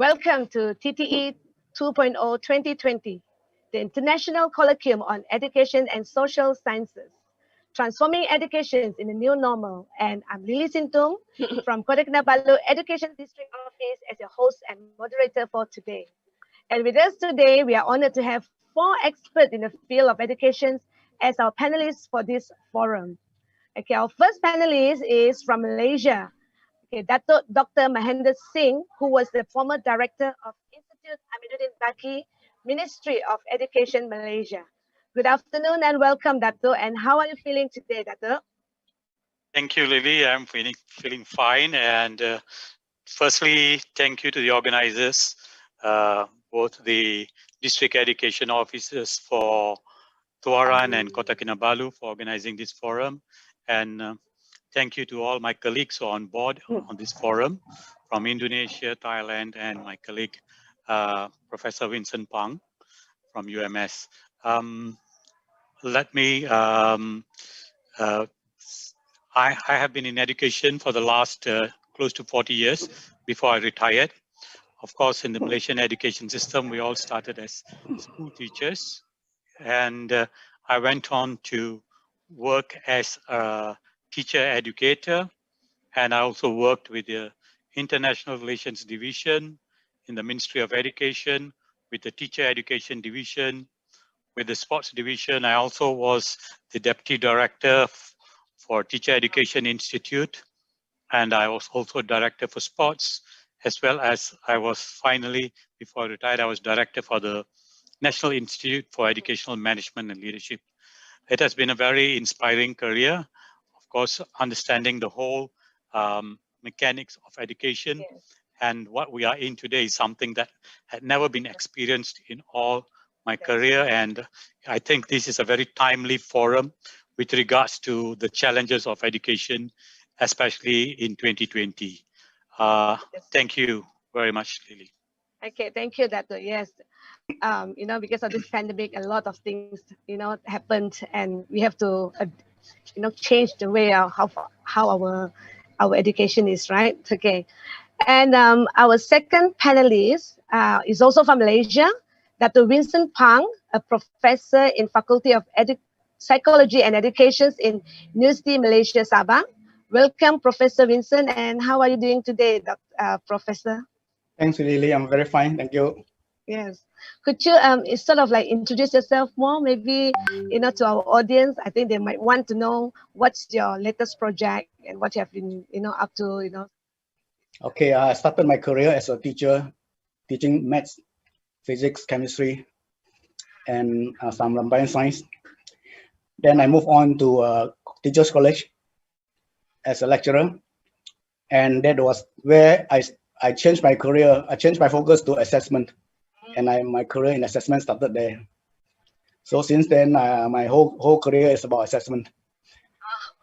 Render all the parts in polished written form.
Welcome to TTE 2.0 2020, the International Colloquium on Education and Social Sciences, transforming education in a new normal. And I'm Lily Sintum from Kota Kinabalu Education District Office as your host and moderator for today. And with us today, we are honored to have 4 experts in the field of education as our panelists for this forum. Okay, our first panelist is from Malaysia. Okay, Dato Dr. Mahendar Singh, who was the former director of Institute Amiruddin Baki, Ministry of Education, Malaysia. Good afternoon and welcome, Dato. And how are you feeling today, Dato? Thank you, Lily. I'm feeling fine. And firstly, thank you to the organizers, both the district education officers for Tuaran and Kota Kinabalu for organizing this forum. And thank you to all my colleagues on board on this forum from Indonesia, Thailand, and my colleague, Professor Vincent Pang from UMS. I have been in education for the last close to 40 years before I retired. Of course, in the Malaysian education system, we all started as school teachers. And I went on to work as a teacher educator. And I also worked with the International Relations Division in the Ministry of Education, with the Teacher Education Division, with the Sports Division. I also was the Deputy Director for Teacher Education Institute. And I was also Director for Sports, as well as I was finally, before I retired, I was Director for the National Institute for Educational Management and Leadership. It has been a very inspiring career. Of course, understanding the whole mechanics of education. Yes. And what we are in today is something that had never been experienced in all my career. And I think this is a very timely forum with regards to the challenges of education, especially in 2020. Thank you very much, Lily. Okay, thank you, Dato. Yes. Because of this pandemic, a lot of things, happened, and we have to, change the way how our education is, right? Okay. And our second panelist is also from Malaysia, Dr. Vincent Pang, a professor in Faculty of Psychology and Education in University Malaysia Sabah. Welcome, Professor Vincent, and how are you doing today, Professor? Thanks, Lily. I'm very fine. Thank you. Yes. Could you sort of like introduce yourself more, maybe, to our audience? I think they might want to know what's your latest project and what you have been, up to, Okay, I started my career as a teacher, teaching maths, physics, chemistry, and some bioscience. Then I moved on to Teachers College as a lecturer. And that was where I changed my career. I changed my focus to assessment. And my career in assessment started there. So since then, my whole career is about assessment.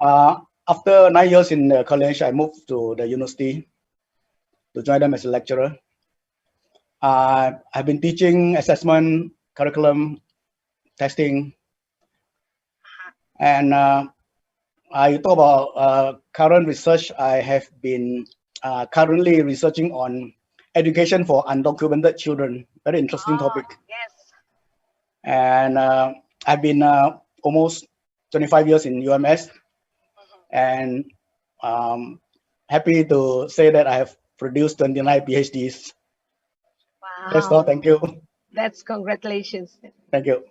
After 9 years in the college, I moved to the university to join them as a lecturer. I've been teaching assessment, curriculum, testing. And I talk about current research. I have been currently researching on education for undocumented children. Very interesting topic. Yes. And I've been almost 25 years in UMS, and happy to say that I have produced 29 PhDs. Wow. That's all. Thank you. That's congratulations. Thank you.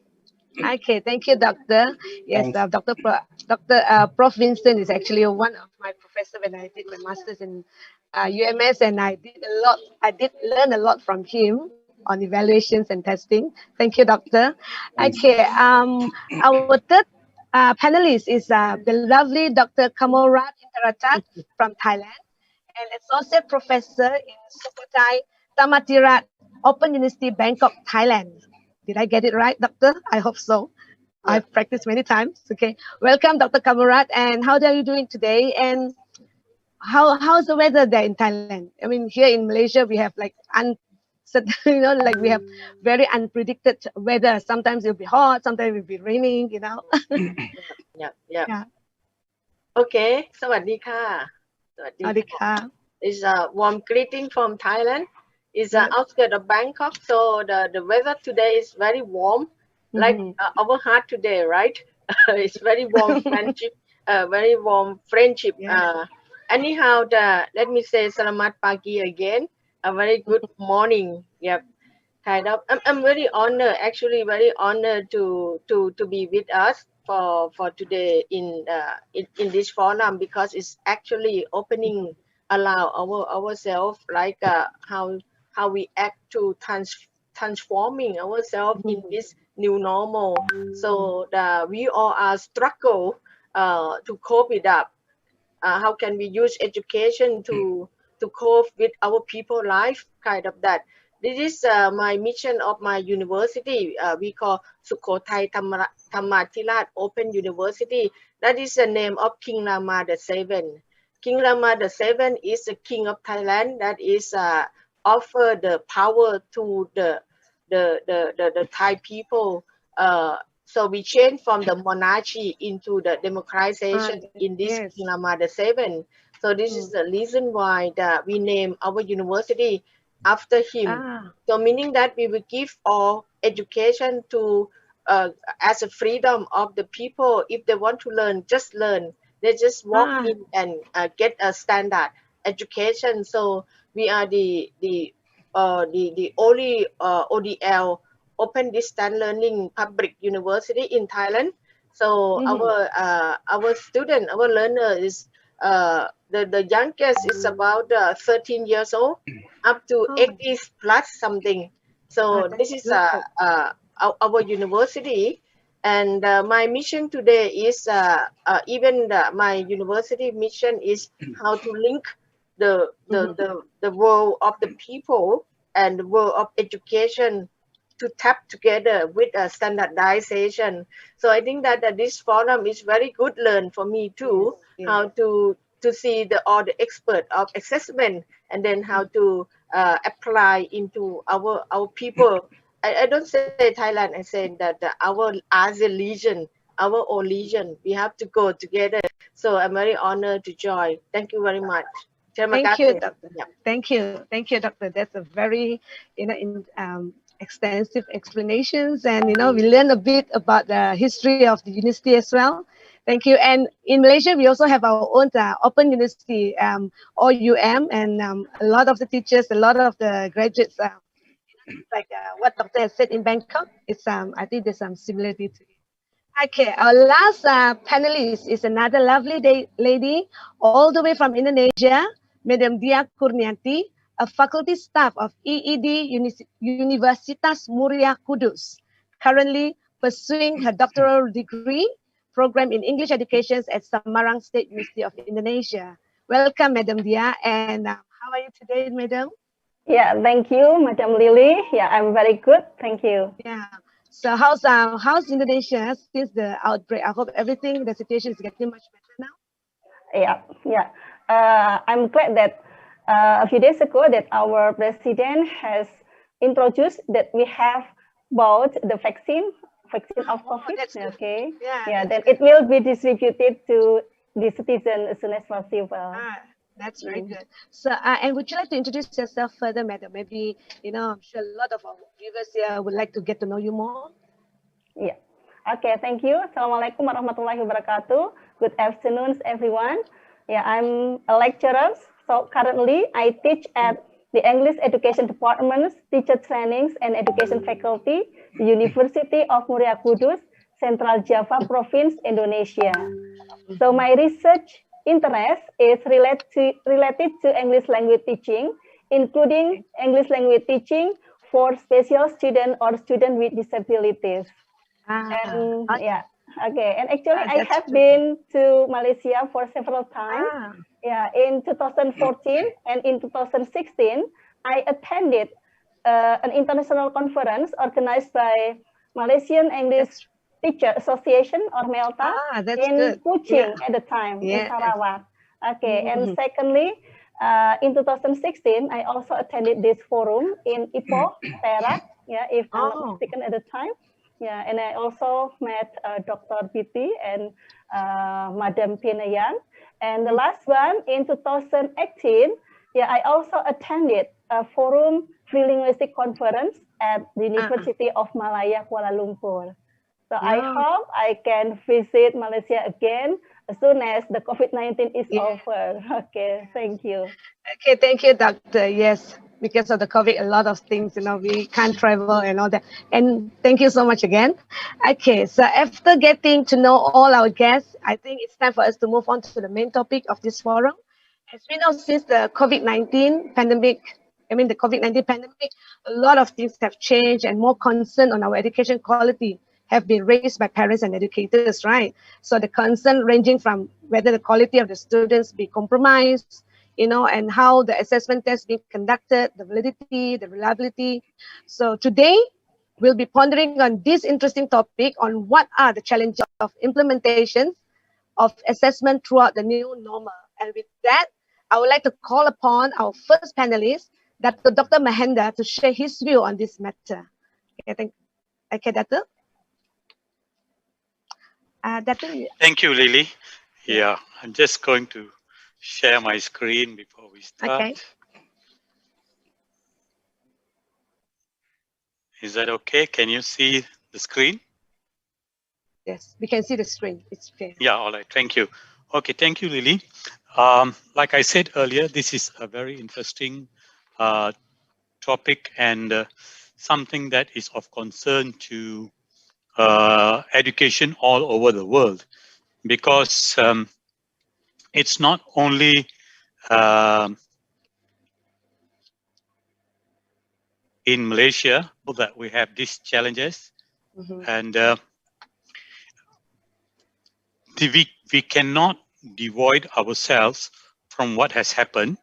Okay, thank you, Doctor. Yes, Prof. Vincent is actually one of my professors when I did my master's in UMS, and I did learn a lot from him on evaluations and testing. Thank you, Doctor. Thanks. Okay, our third panelist is the lovely Dr. Kamolrat Intaratat from Thailand, and associate professor in Sukhothai Thammathirat Open University, Bangkok, Thailand. Did I get it right, Doctor? I hope so. Yeah. I've practiced many times. Okay. Welcome, Dr. Kamolrat. And how are you doing today? And how's the weather there in Thailand? I mean, here in Malaysia, we have like we have very unpredicted weather. Sometimes it'll be hot, sometimes it'll be raining, Yeah. Okay. สวัสดีค่ะ สวัสดีค่ะ It's a warm greeting from Thailand. It's outskirts of Bangkok, so the weather today is very warm, like our heart today, right? It's very warm friendship, very warm friendship. Anyhow, let me say Selamat Pagi again. A very good morning. Yep. Kind of. I'm very honored, actually very honored to be with us for today in this forum, because it's actually opening allow ourselves, like how we act to transforming ourselves in this new normal. So we all are struggle to cope it up. How can we use education to cope with our people life, kind of that. This is my mission of my university. We call Sukhothai Thammathirat Open University. That is the name of King Rama VII. King Rama VII is the king of Thailand, that is offer the power to the Thai people. So we changed from the monarchy into the democratization in this King Rama VII. So this is the reason why that we name our university after him. So meaning that we will give all education to as a freedom of the people. If they want to learn, just learn. They just walk in and get a standard education. So we are the only ODL, open distance learning public university in Thailand. So our student, our learner is the youngest is about 13 years old, up to 80 plus something. So this is our university. And my mission today is even my university mission is how to link the world of the people and the world of education to tap together with a standardization. So I think that this forum is very good learn for me too, how to see all the expert of assessment, and then how to apply into our people. I don't say Thailand, I say that our ASEAN region, our own region, we have to go together. So I'm very honored to join. Thank you very much. Thank you, Doctor. Thank you, Doctor. That's a very, extensive explanations, and we learn a bit about the history of the university as well. Thank you. And in Malaysia, we also have our own open university, OUM, and a lot of the teachers, a lot of the graduates, like what Doctor has said in Bangkok. It's I think there's some similarity to it. Okay, our last panelist is another lovely lady, all the way from Indonesia, Madam Diah Kurniati, a faculty staff of EED Universitas Muria Kudus, currently pursuing her doctoral degree program in English education at Semarang State University of Indonesia. Welcome, Madam Diah, and how are you today, Madam? Yeah, thank you, Madam Lily. Yeah, I'm very good, thank you. Yeah. So how's Indonesia since the outbreak? I hope everything, the situation is getting much better now. Yeah. I'm glad that a few days ago that our president has introduced that we have bought the vaccine of COVID. Okay. Yeah. Then it will be distributed to the citizens as soon as possible. That's very good. So, and would you like to introduce yourself further, Madam? Maybe, I'm sure a lot of our viewers here would like to get to know you more. Yeah. Okay, thank you. Assalamualaikum warahmatullahi wabarakatuh. Good afternoon, everyone. Yeah, I'm a lecturer. So currently, I teach at the English Education Department's Teacher Trainings and Education Faculty, the University of Muria Kudus, Central Java Province, Indonesia. So my research interest is related to English language teaching, including English language teaching for special students or students with disabilities. And and actually I have been to Malaysia for several times. Yeah, in 2014 and in 2016, I attended an international conference organized by Malaysian English Teacher Association or MELTA in Kuching at the time in Sarawak. Okay, and secondly, in 2016, I also attended this forum in Ipoh, Perak. Yeah, if I'm not mistaken at the time. Yeah, and I also met Dr. Biti and Madam Pinayan. And the last one in 2018, yeah, I also attended a forum Trilinguistic Conference at the University of Malaya, Kuala Lumpur. So I hope I can visit Malaysia again as soon as the COVID-19 is over. Okay, thank you. Okay, thank you, Doctor. Yes, because of the COVID, a lot of things, we can't travel and all that. And thank you so much again. Okay, so after getting to know all our guests, I think it's time for us to move on to the main topic of this forum. As we know, since the COVID-19 pandemic, the COVID-19 pandemic, a lot of things have changed and more concern on our education quality have been raised by parents and educators, right? So the concern ranging from whether the quality of the students be compromised, and how the assessment test being conducted, the validity, the reliability. So today, we'll be pondering on this interesting topic on what are the challenges of implementation of assessment throughout the new normal. And with that, I would like to call upon our first panelist, Dr. Mahendar, to share his view on this matter. Okay, Dato? Dato? Thank you, Lily. Yeah, I'm just going to share my screen before we start. Okay. Is that okay? Can you see the screen? Yes, we can see the screen. It's fair. Yeah, all right. Thank you. Okay, thank you, Lily. Like I said earlier, this is a very interesting topic and something that is of concern to education all over the world, because it's not only in Malaysia that we have these challenges, and we cannot devoid ourselves from what has happened,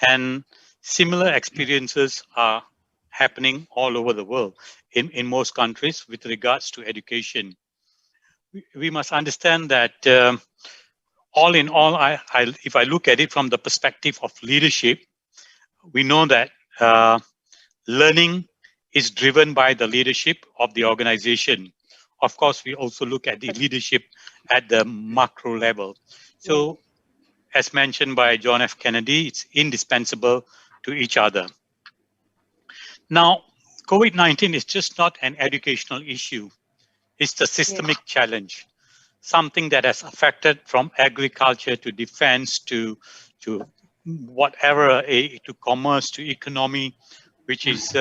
and similar experiences are happening all over the world in most countries with regards to education. We must understand that all in all, if I look at it from the perspective of leadership, we know that learning is driven by the leadership of the organization. Of course, we also look at the leadership at the macro level. So, as mentioned by John F. Kennedy, it's indispensable to each other. Now, COVID-19 is just not an educational issue. It's a systemic challenge, something that has affected from agriculture to defense to whatever, to commerce, to economy, which is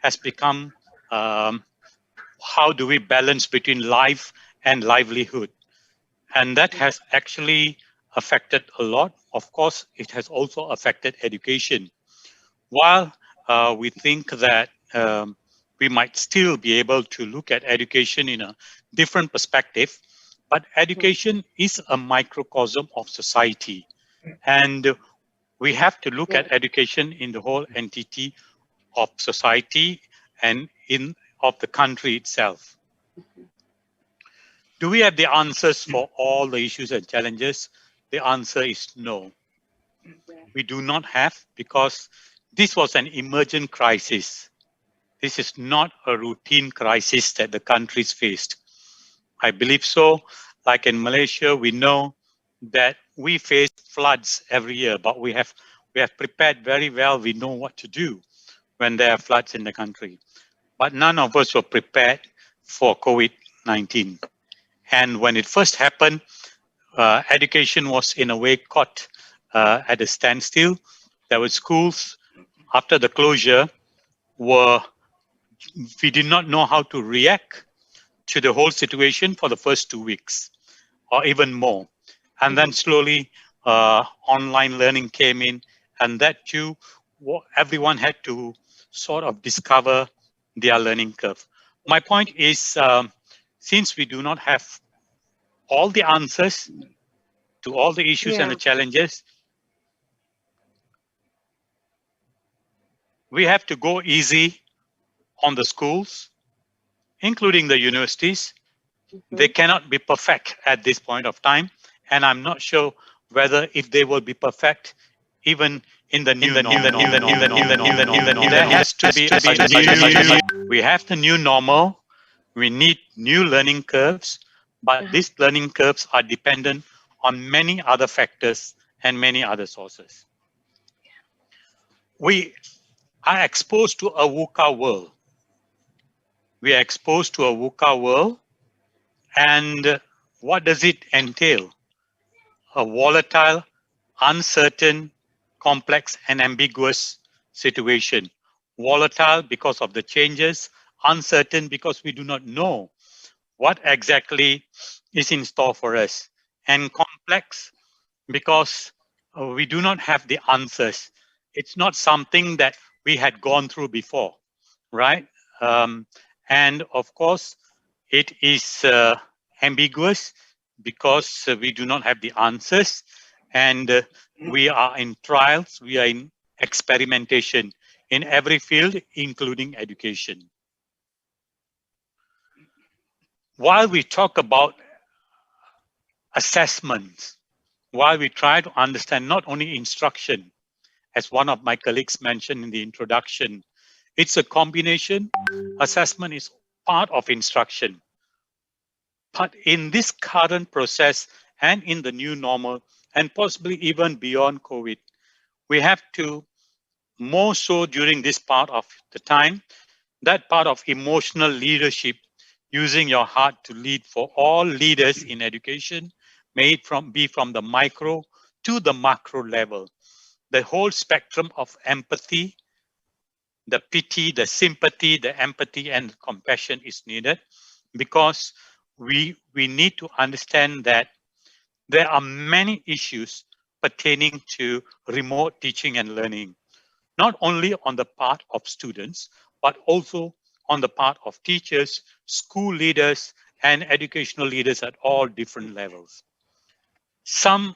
has become how do we balance between life and livelihood. And that has actually affected a lot. Of course, it has also affected education. While we think that we might still be able to look at education in a different perspective, but education is a microcosm of society. And we have to look at education in the whole entity of society and of the country itself. Do we have the answers for all the issues and challenges? The answer is no. We do not have, because this was an emergent crisis. This is not a routine crisis that the countries faced. I believe so. Like in Malaysia, we know that we face floods every year, but we have prepared very well. We know what to do when there are floods in the country. But none of us were prepared for COVID-19. And when it first happened, education was in a way caught at a standstill. There were schools after the closure we did not know how to react to the whole situation for the first 2 weeks or even more. And then slowly online learning came in, and that too, everyone had to sort of discover their learning curve. My point is, since we do not have all the answers to all the issues and the challenges, we have to go easy on the schools, including the universities. They cannot be perfect at this point of time, and I'm not sure whether if they will be perfect even in the new normal. There has to be a new. We have the new normal. We need new learning curves, but these learning curves are dependent on many other factors and many other sources. are exposed to a VUCA world. We are exposed to a VUCA world, and what does it entail? A volatile, uncertain, complex, and ambiguous situation. Volatile because of the changes, uncertain because we do not know what exactly is in store for us, and complex because we do not have the answers. It's not something that we had gone through before, right? And of course, it is ambiguous because we do not have the answers, and we are in trials, we are in experimentation in every field, including education. While we talk about assessments, while we try to understand not only instruction, as one of my colleagues mentioned in the introduction, it's a combination. Assessment is part of instruction. But in this current process and in the new normal, and possibly even beyond COVID, we have to, more so during this part of the time, that part of emotional leadership, using your heart to lead for all leaders in education, may it be from the micro to the macro level. The whole spectrum of empathy, the pity, the sympathy, the empathy, and compassion is needed, because we need to understand that there are many issues pertaining to remote teaching and learning, not only on the part of students, but also on the part of teachers, school leaders, and educational leaders at all different levels. Some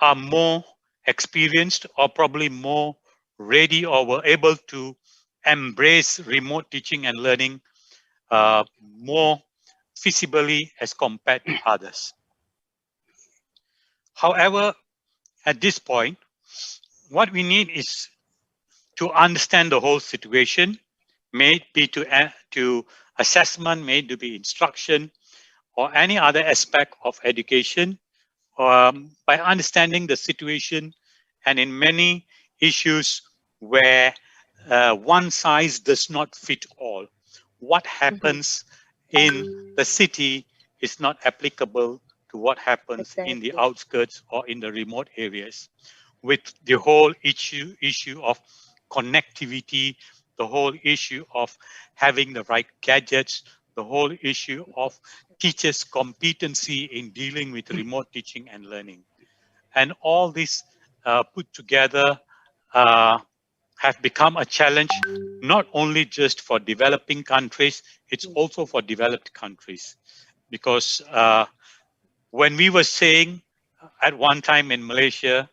are more experienced or probably more ready or were able to embrace remote teaching and learning more feasibly as compared to others. However, at this point, what we need is to understand the whole situation, may it be to assessment, may it be instruction, or any other aspect of education, by understanding the situation, and in many issues where one size does not fit all. What happens in the city is not applicable to what happens in the outskirts or in the remote areas. With the whole issue of connectivity, the whole issue of having the right gadgets, the whole issue of teachers' competency in dealing with remote teaching and learning. And all this put together have become a challenge, not only just for developing countries, it's also for developed countries. Because when we were saying at one time in Malaysia,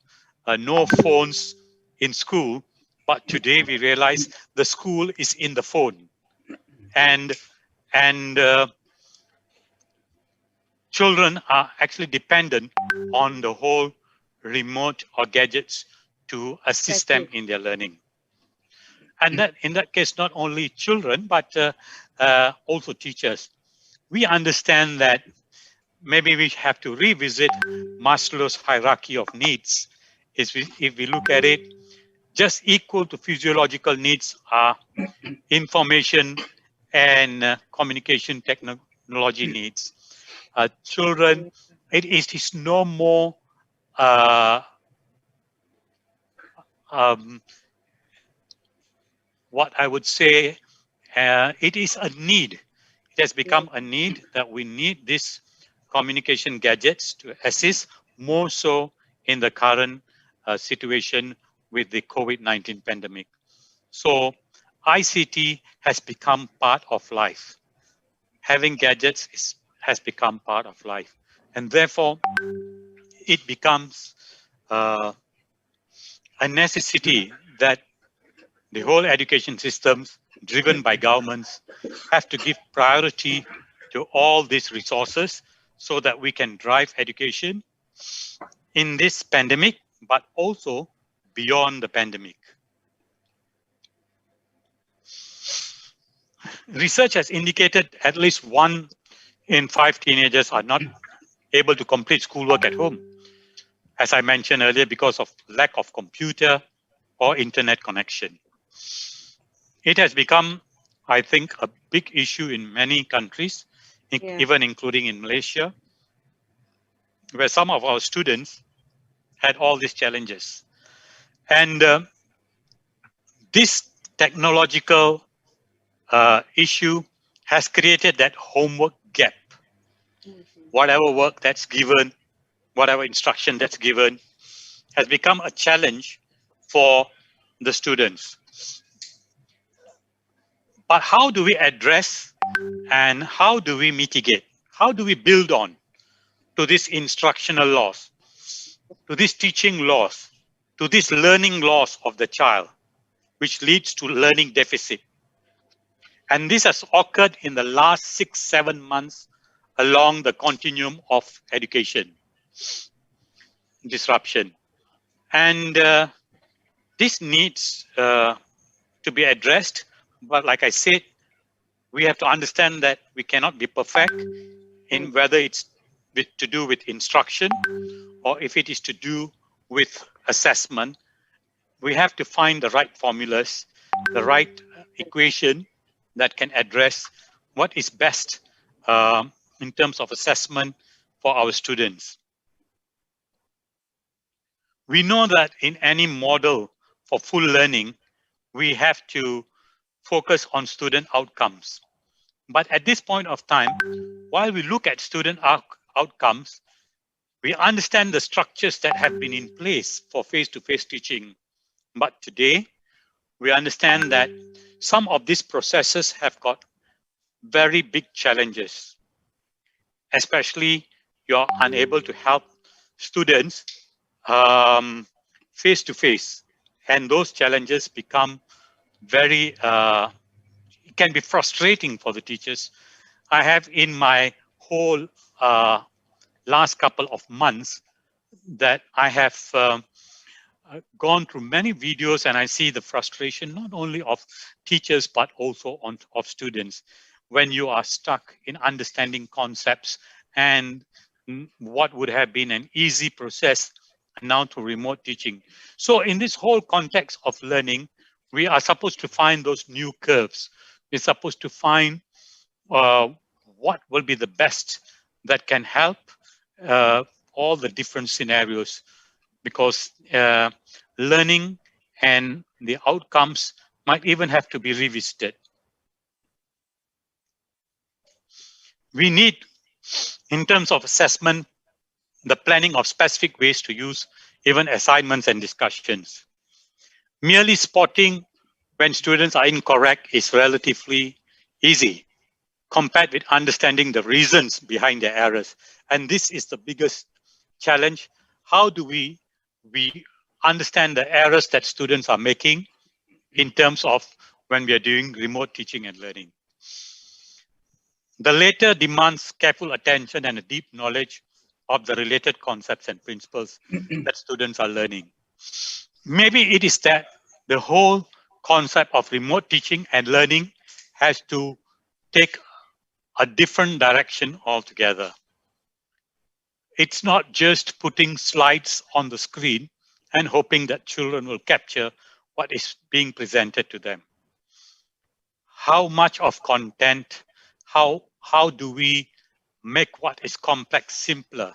no phones in school, but today we realize the school is in the phone. And children are actually dependent on the whole remote or gadgets to assist them in their learning. And that, in that case, not only children, but also teachers. We understand that maybe we have to revisit Maslow's hierarchy of needs. If we look at it, just equal to physiological needs are information and communication technology needs. Children, it is no more what I would say, it is a need. It has become a need that we need these communication gadgets to assist, more so in the current situation with the COVID-19 pandemic. So ICT has become part of life. Having gadgets has become part of life. And therefore, it becomes a necessity that the whole education systems driven by governments have to give priority to all these resources so that we can drive education in this pandemic, but also beyond the pandemic. Research has indicated at least 1 in 5 teenagers are not able to complete schoolwork at home, as I mentioned earlier, because of lack of computer or internet connection. It has become, I think, a big issue in many countries, even including in Malaysia, where some of our students had all these challenges. And this technological issue has created that homework gap. Whatever work that's given, whatever instruction that's given, has become a challenge for the students. But how do we address and how do we mitigate? How do we build on to this instructional loss, to this teaching loss, to this learning loss of the child, which leads to learning deficit? And this has occurred in the last 6-7 months along the continuum of education disruption. And this needs to be addressed. But like I said, we have to understand that we cannot be perfect in whether it's to do with instruction or if it is to do with assessment. We have to find the right formulas, the right equation that can address what is best in terms of assessment for our students. We know that in any model for full learning, we have to focus on student outcomes. But at this point of time, while we look at student outcomes, we understand the structures that have been in place for face-to-face teaching. But today, we understand that some of these processes have got very big challenges. Especially, you're unable to help students face-to-face. And those challenges become very, it can be frustrating for the teachers. I have in my whole last couple of months that I have gone through many videos and I see the frustration not only of teachers but also of students when you are stuck in understanding concepts and what would have been an easy process now to remote teaching. So in this whole context of learning, we are supposed to find those new curves. We're supposed to find what will be the best that can help all the different scenarios, because learning and the outcomes might even have to be revisited. We need, in terms of assessment, the planning of specific ways to use even assignments and discussions. Merely spotting when students are incorrect is relatively easy compared with understanding the reasons behind their errors. And this is the biggest challenge. How do we understand the errors that students are making in terms of when we are doing remote teaching and learning? The latter demands careful attention and a deep knowledge of the related concepts and principles that students are learning. Maybe it is that the whole concept of remote teaching and learning has to take a different direction altogether. It's not just putting slides on the screen and hoping that children will capture what is being presented to them. How much of content, how do we make what is complex simpler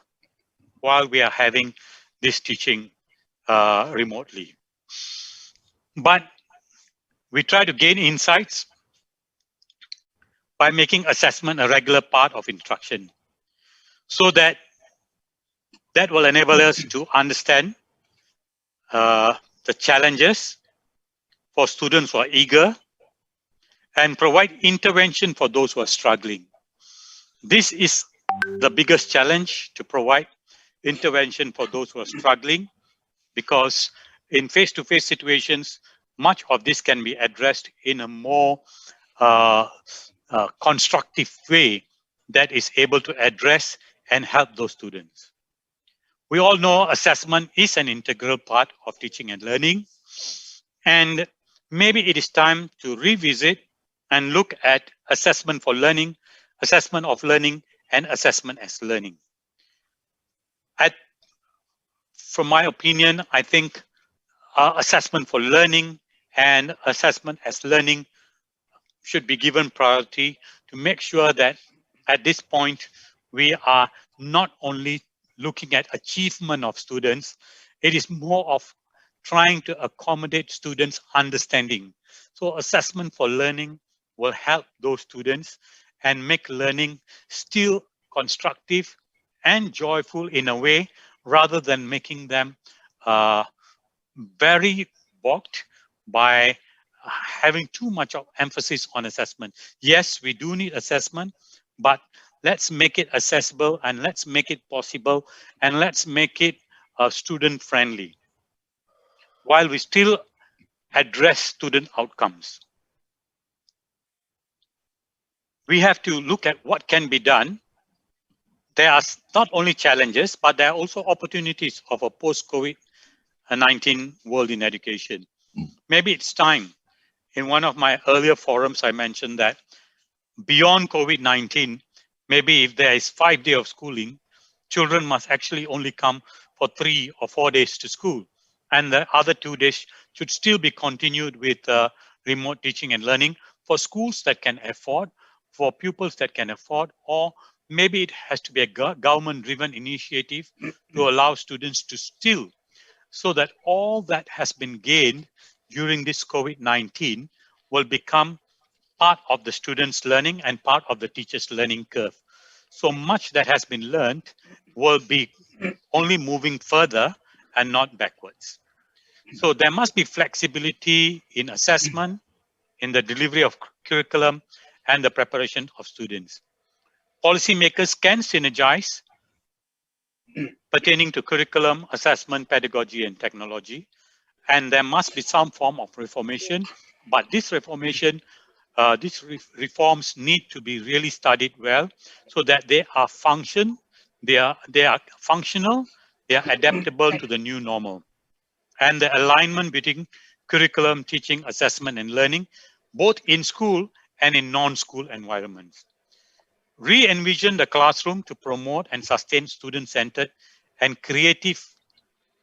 while we are having this teaching remotely? But we try to gain insights by making assessment a regular part of instruction, so that will enable us to understand the challenges for students who are eager and provide intervention for those who are struggling. This is the biggest challenge, to provide intervention for those who are struggling, because in face-to-face situations, much of this can be addressed in a more constructive way that is able to address and help those students. We all know assessment is an integral part of teaching and learning, and maybe it is time to revisit and look at assessment for learning, assessment of learning, and assessment as learning. From my opinion, I think assessment for learning and assessment as learning should be given priority to make sure that at this point, we are not only looking at achievement of students, it is more of trying to accommodate students' understanding. So assessment for learning will help those students and make learning still constructive and joyful in a way, rather than making them very bogged by having too much of emphasis on assessment. Yes, we do need assessment, but let's make it accessible and let's make it possible and let's make it student friendly while we still address student outcomes. We have to look at what can be done. There are not only challenges, but there are also opportunities of a post-COVID-19 world in education. Maybe it's time. In one of my earlier forums, I mentioned that beyond COVID-19, maybe if there is 5 days of schooling, children must actually only come for 3 or 4 days to school. And the other 2 days should still be continued with remote teaching and learning for schools that can afford, for pupils that can afford, or maybe it has to be a government-driven initiative to allow students to still, so that all that has been gained during this COVID-19 will become part of the students' learning and part of the teachers' learning curve. So much that has been learned will be only moving further and not backwards. So there must be flexibility in assessment, in the delivery of curriculum, and the preparation of students. Policymakers can synergize pertaining to curriculum, assessment, pedagogy, and technology. And there must be some form of reformation, but this reformation, these reforms need to be really studied well so that they are they are functional, they are adaptable to the new normal. And the alignment between curriculum, teaching, assessment, and learning, both in school and in non-school environments. Re-envision the classroom to promote and sustain student-centered and creative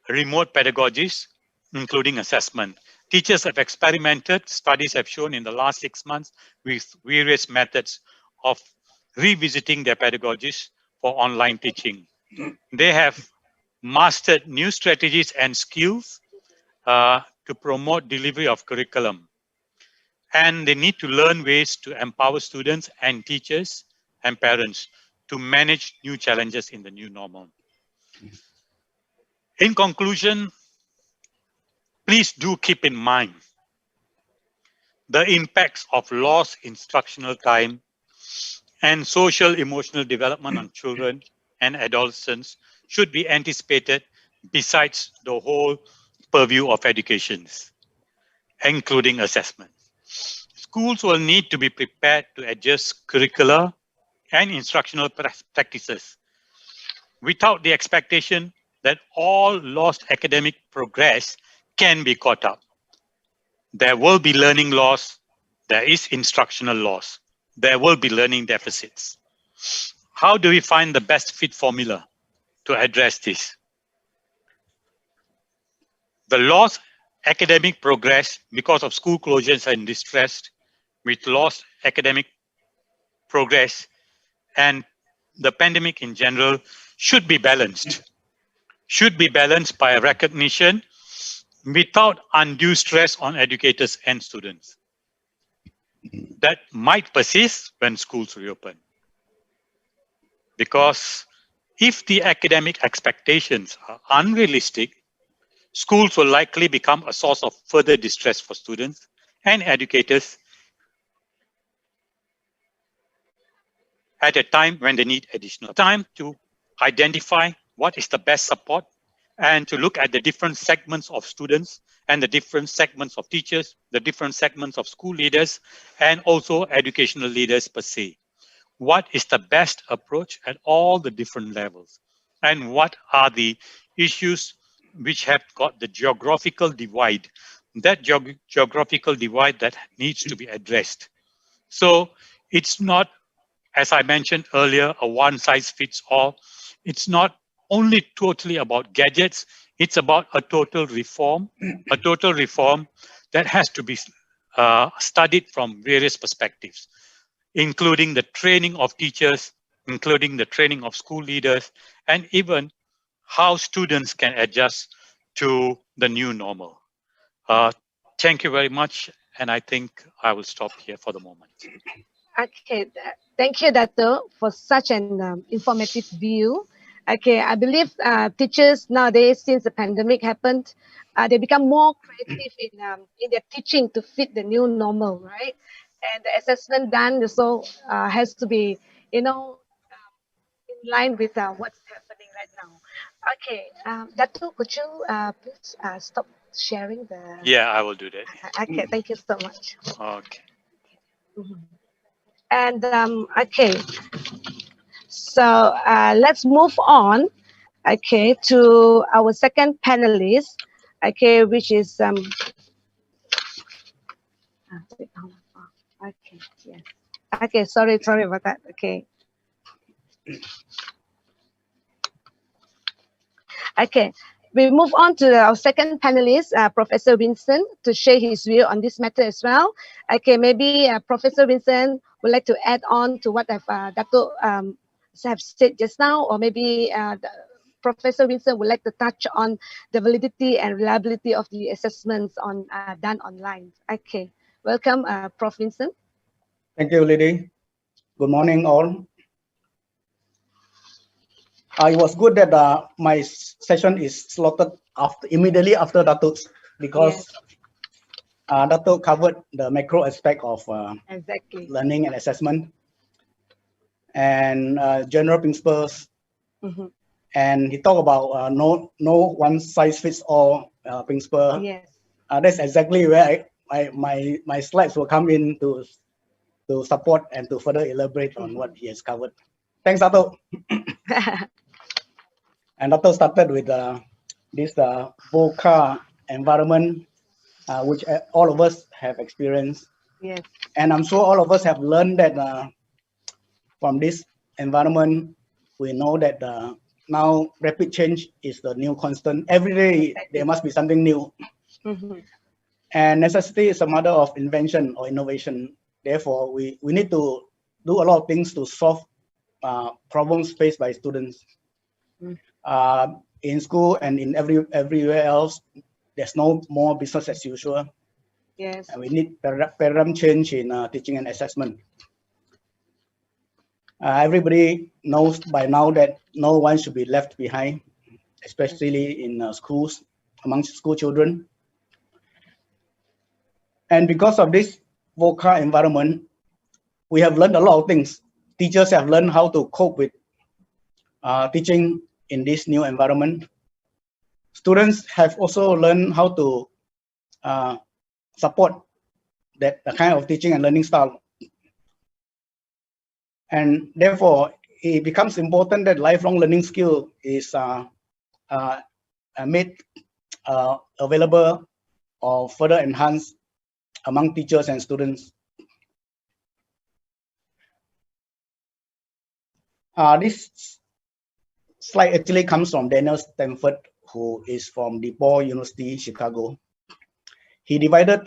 remote pedagogies, including assessment. Teachers have experimented, studies have shown in the last 6 months with various methods of revisiting their pedagogies for online teaching. They have mastered new strategies and skills to promote delivery of curriculum. And they need to learn ways to empower students and teachers and parents to manage new challenges in the new normal. In conclusion, please do keep in mind the impacts of lost instructional time and social emotional development on children and adolescents should be anticipated besides the whole purview of education, including assessment. Schools will need to be prepared to adjust curricula and instructional practices without the expectation that all lost academic progress can be caught up. There will be learning loss, there is instructional loss, there will be learning deficits. How do we find the best fit formula to address this? The lost academic progress because of school closures and distress with lost academic progress and the pandemic in general should be balanced. Should be balanced by a recognition without undue stress on educators and students. That might persist when schools reopen. Because if the academic expectations are unrealistic, schools will likely become a source of further distress for students and educators at a time when they need additional time to identify what is the best support and to look at the different segments of students and the different segments of teachers, the different segments of school leaders, and also educational leaders per se. What is the best approach at all the different levels? And what are the issues which have got the geographical divide, that geographical divide that needs to be addressed. So it's not, as I mentioned earlier, a one size fits all. It's not only totally about gadgets, it's about a total reform that has to be studied from various perspectives, including the training of teachers, including the training of school leaders, and even how students can adjust to the new normal. Thank you very much, and I think I will stop here for the moment. Okay, thank you, Dato, for such an informative view. Okay, I believe teachers nowadays, since the pandemic happened, they become more creative in their teaching to fit the new normal, right? And the assessment done also has to be, you know, in line with what's happening right now. Okay, Dato, could you please stop sharing the? Yeah, I will do that. Okay, thank you so much. Okay. Mhm. And okay, so let's move on, okay, to our second panelist, okay, which is okay, yes, okay, sorry about that. Okay, we move on to our second panelist, Professor Vincent, to share his view on this matter as well. Okay, maybe Professor Vincent would like to add on to what Dato have said just now, or maybe Professor Vincent would like to touch on the validity and reliability of the assessments done online. Okay, welcome, Prof. Vincent. Thank you, Lady. Good morning, all. It was good that my session is slotted immediately after Dato's, because Dato covered the macro aspect of exactly learning and assessment and general principles. And he talked about no one size fits all principle. Yes. That's exactly where my slides will come in to support and to further elaborate on what he has covered. Thanks, Dato. And Dato started with this VOCA environment, which all of us have experienced. Yes. And I'm sure all of us have learned that from this environment, we know that now rapid change is the new constant. Every day there must be something new. And necessity is a mother of invention or innovation. Therefore, we need to do a lot of things to solve problems faced by students. In school and in everywhere else, there's no more business as usual. Yes. And we need paradigm change in teaching and assessment. Everybody knows by now that no one should be left behind, especially in schools, amongst school children. And because of this VOCA environment, we have learned a lot of things. Teachers have learned how to cope with teaching in this new environment. Students have also learned how to support that kind of teaching and learning style. And therefore, it becomes important that lifelong learning skill is made available or further enhanced among teachers and students. This slide actually comes from Daniel Stanford, who is from DePaul University, Chicago. He divided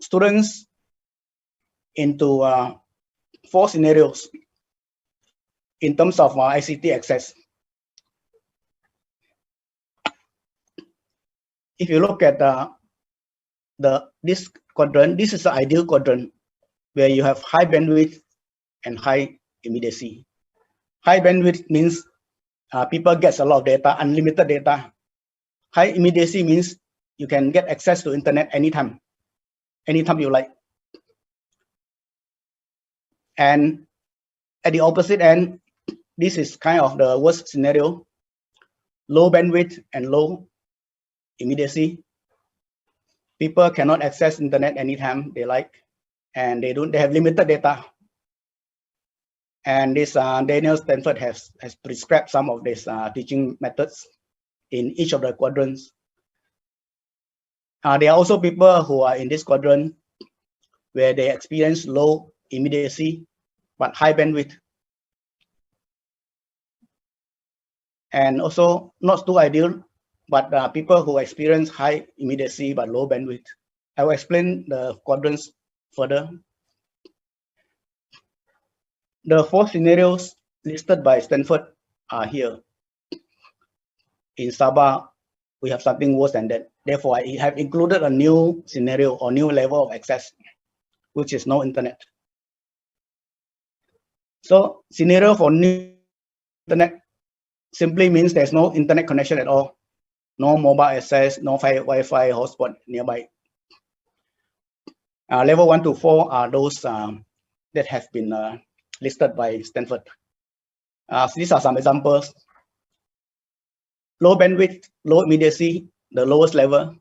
students into 4 scenarios in terms of ICT access. If you look at this quadrant, this is the ideal quadrant where you have high bandwidth and high immediacy. High bandwidth means people get a lot of data, unlimited data. High immediacy means you can get access to internet anytime you like. And at the opposite end, this is kind of the worst scenario: low bandwidth and low immediacy. People cannot access internet anytime they like, and they have limited data. And this Daniel Stanford has prescribed some of these teaching methods in each of the quadrants. There are also people who are in this quadrant where they experience low immediacy but high bandwidth, and also not too ideal, but people who experience high immediacy but low bandwidth. I will explain the quadrants further. The 4 scenarios listed by Stanford are here. In Sabah, we have something worse than that. Therefore, I have included a new scenario or new level of access, which is no internet. So scenario for new internet simply means there's no internet connection at all, no mobile access, no Wi-Fi hotspot nearby. Level 1 to 4 are those that have been listed by Stanford. These are some examples. Low bandwidth, low immediacy, the lowest level.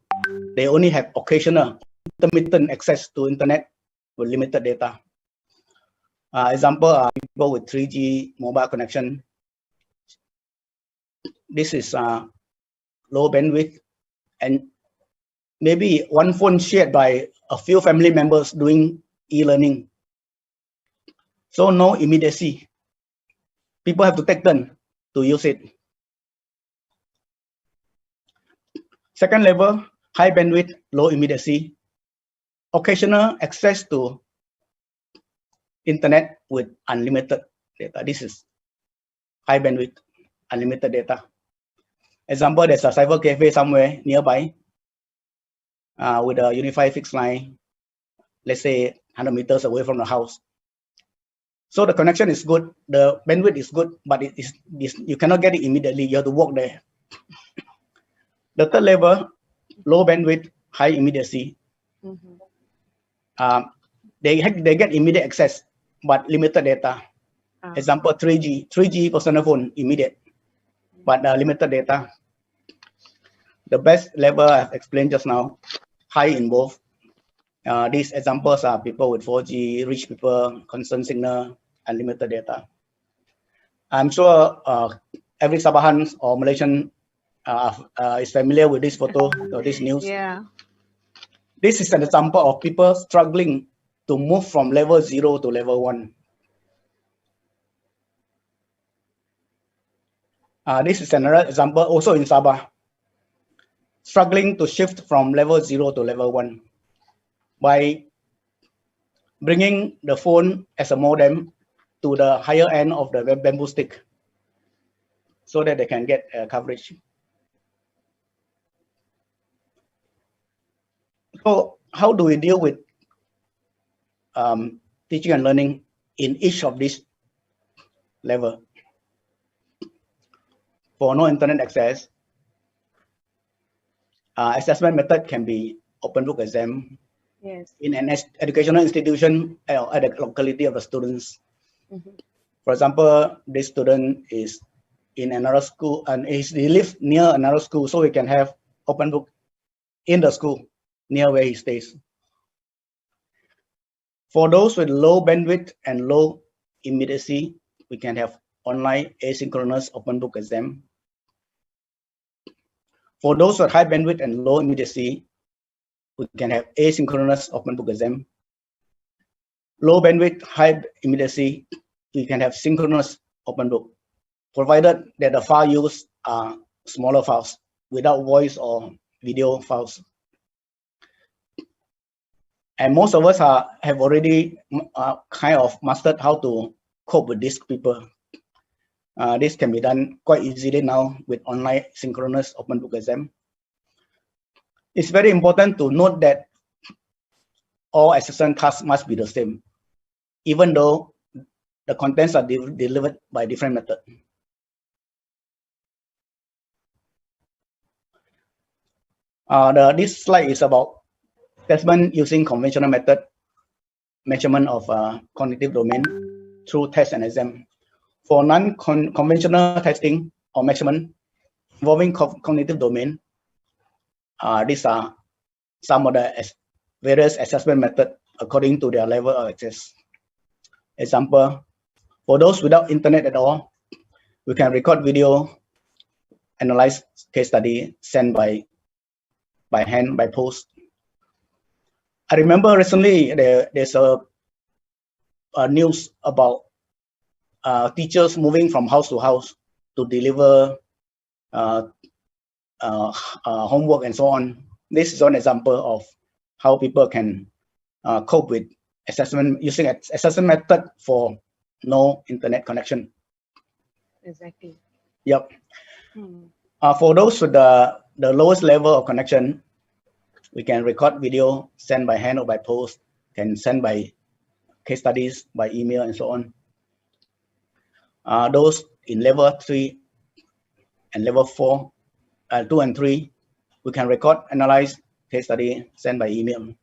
They only have occasional intermittent access to internet with limited data. Example are people with 3G mobile connection. This is low bandwidth, and maybe one phone shared by a few family members doing e-learning. So no immediacy. People have to take turn to use it. Second level, high bandwidth, low immediacy. Occasional access to internet with unlimited data. This is high bandwidth, unlimited data. Example, there's a cyber cafe somewhere nearby with a unified fixed line, let's say 100 meters away from the house. So the connection is good, the bandwidth is good, but you cannot get it immediately. You have to walk there. The third level, low bandwidth, high immediacy. They get immediate access, but limited data. Example, 3G personal phone, immediate, but limited data. The best level I've explained just now, high in both. These examples are people with 4G, rich people, constant signal, unlimited data. I'm sure every Sabahan or Malaysian is familiar with this photo or this news. Yeah. This is an example of people struggling to move from level 0 to level 1. This is another example also in Sabah, struggling to shift from level 0 to level 1 by bringing the phone as a modem to the higher end of the bamboo stick so that they can get coverage. So how do we deal with teaching and learning in each of these levels? For no internet access, assessment method can be open book exam. Yes. In an educational institution at the locality of the students. For example, this student is in another school and he lives near another school, so we can have open book in the school near where he stays. For those with low bandwidth and low immediacy, we can have online asynchronous open book exam. For those with high bandwidth and low immediacy, we can have asynchronous open book exam. Low bandwidth, high immediacy, we can have synchronous open book, provided that the file used are smaller files without voice or video files. And most of us have already kind of mastered how to cope with these people. This can be done quite easily now with online synchronous open book exam. It's very important to note that all assessment tasks must be the same, even though the contents are delivered by different methods. This slide is about assessment using conventional method, measurement of cognitive domain through test and exam. For non-conventional testing or measurement involving cognitive domain, these are some of the various assessment methods according to their level of access. Example, for those without internet at all, we can record video, analyze case study, send by hand, by post. I remember recently there's a news about teachers moving from house to house to deliver homework and so on. This is one example of how people can cope with assessment using assessment method for no internet connection. Exactly. Yep. For those with the lowest level of connection, we can record video, send by hand or by post, can send by case studies, by email, and so on. Those in level 3 and level 4, 2 and 3, we can record, analyze case study, send by email.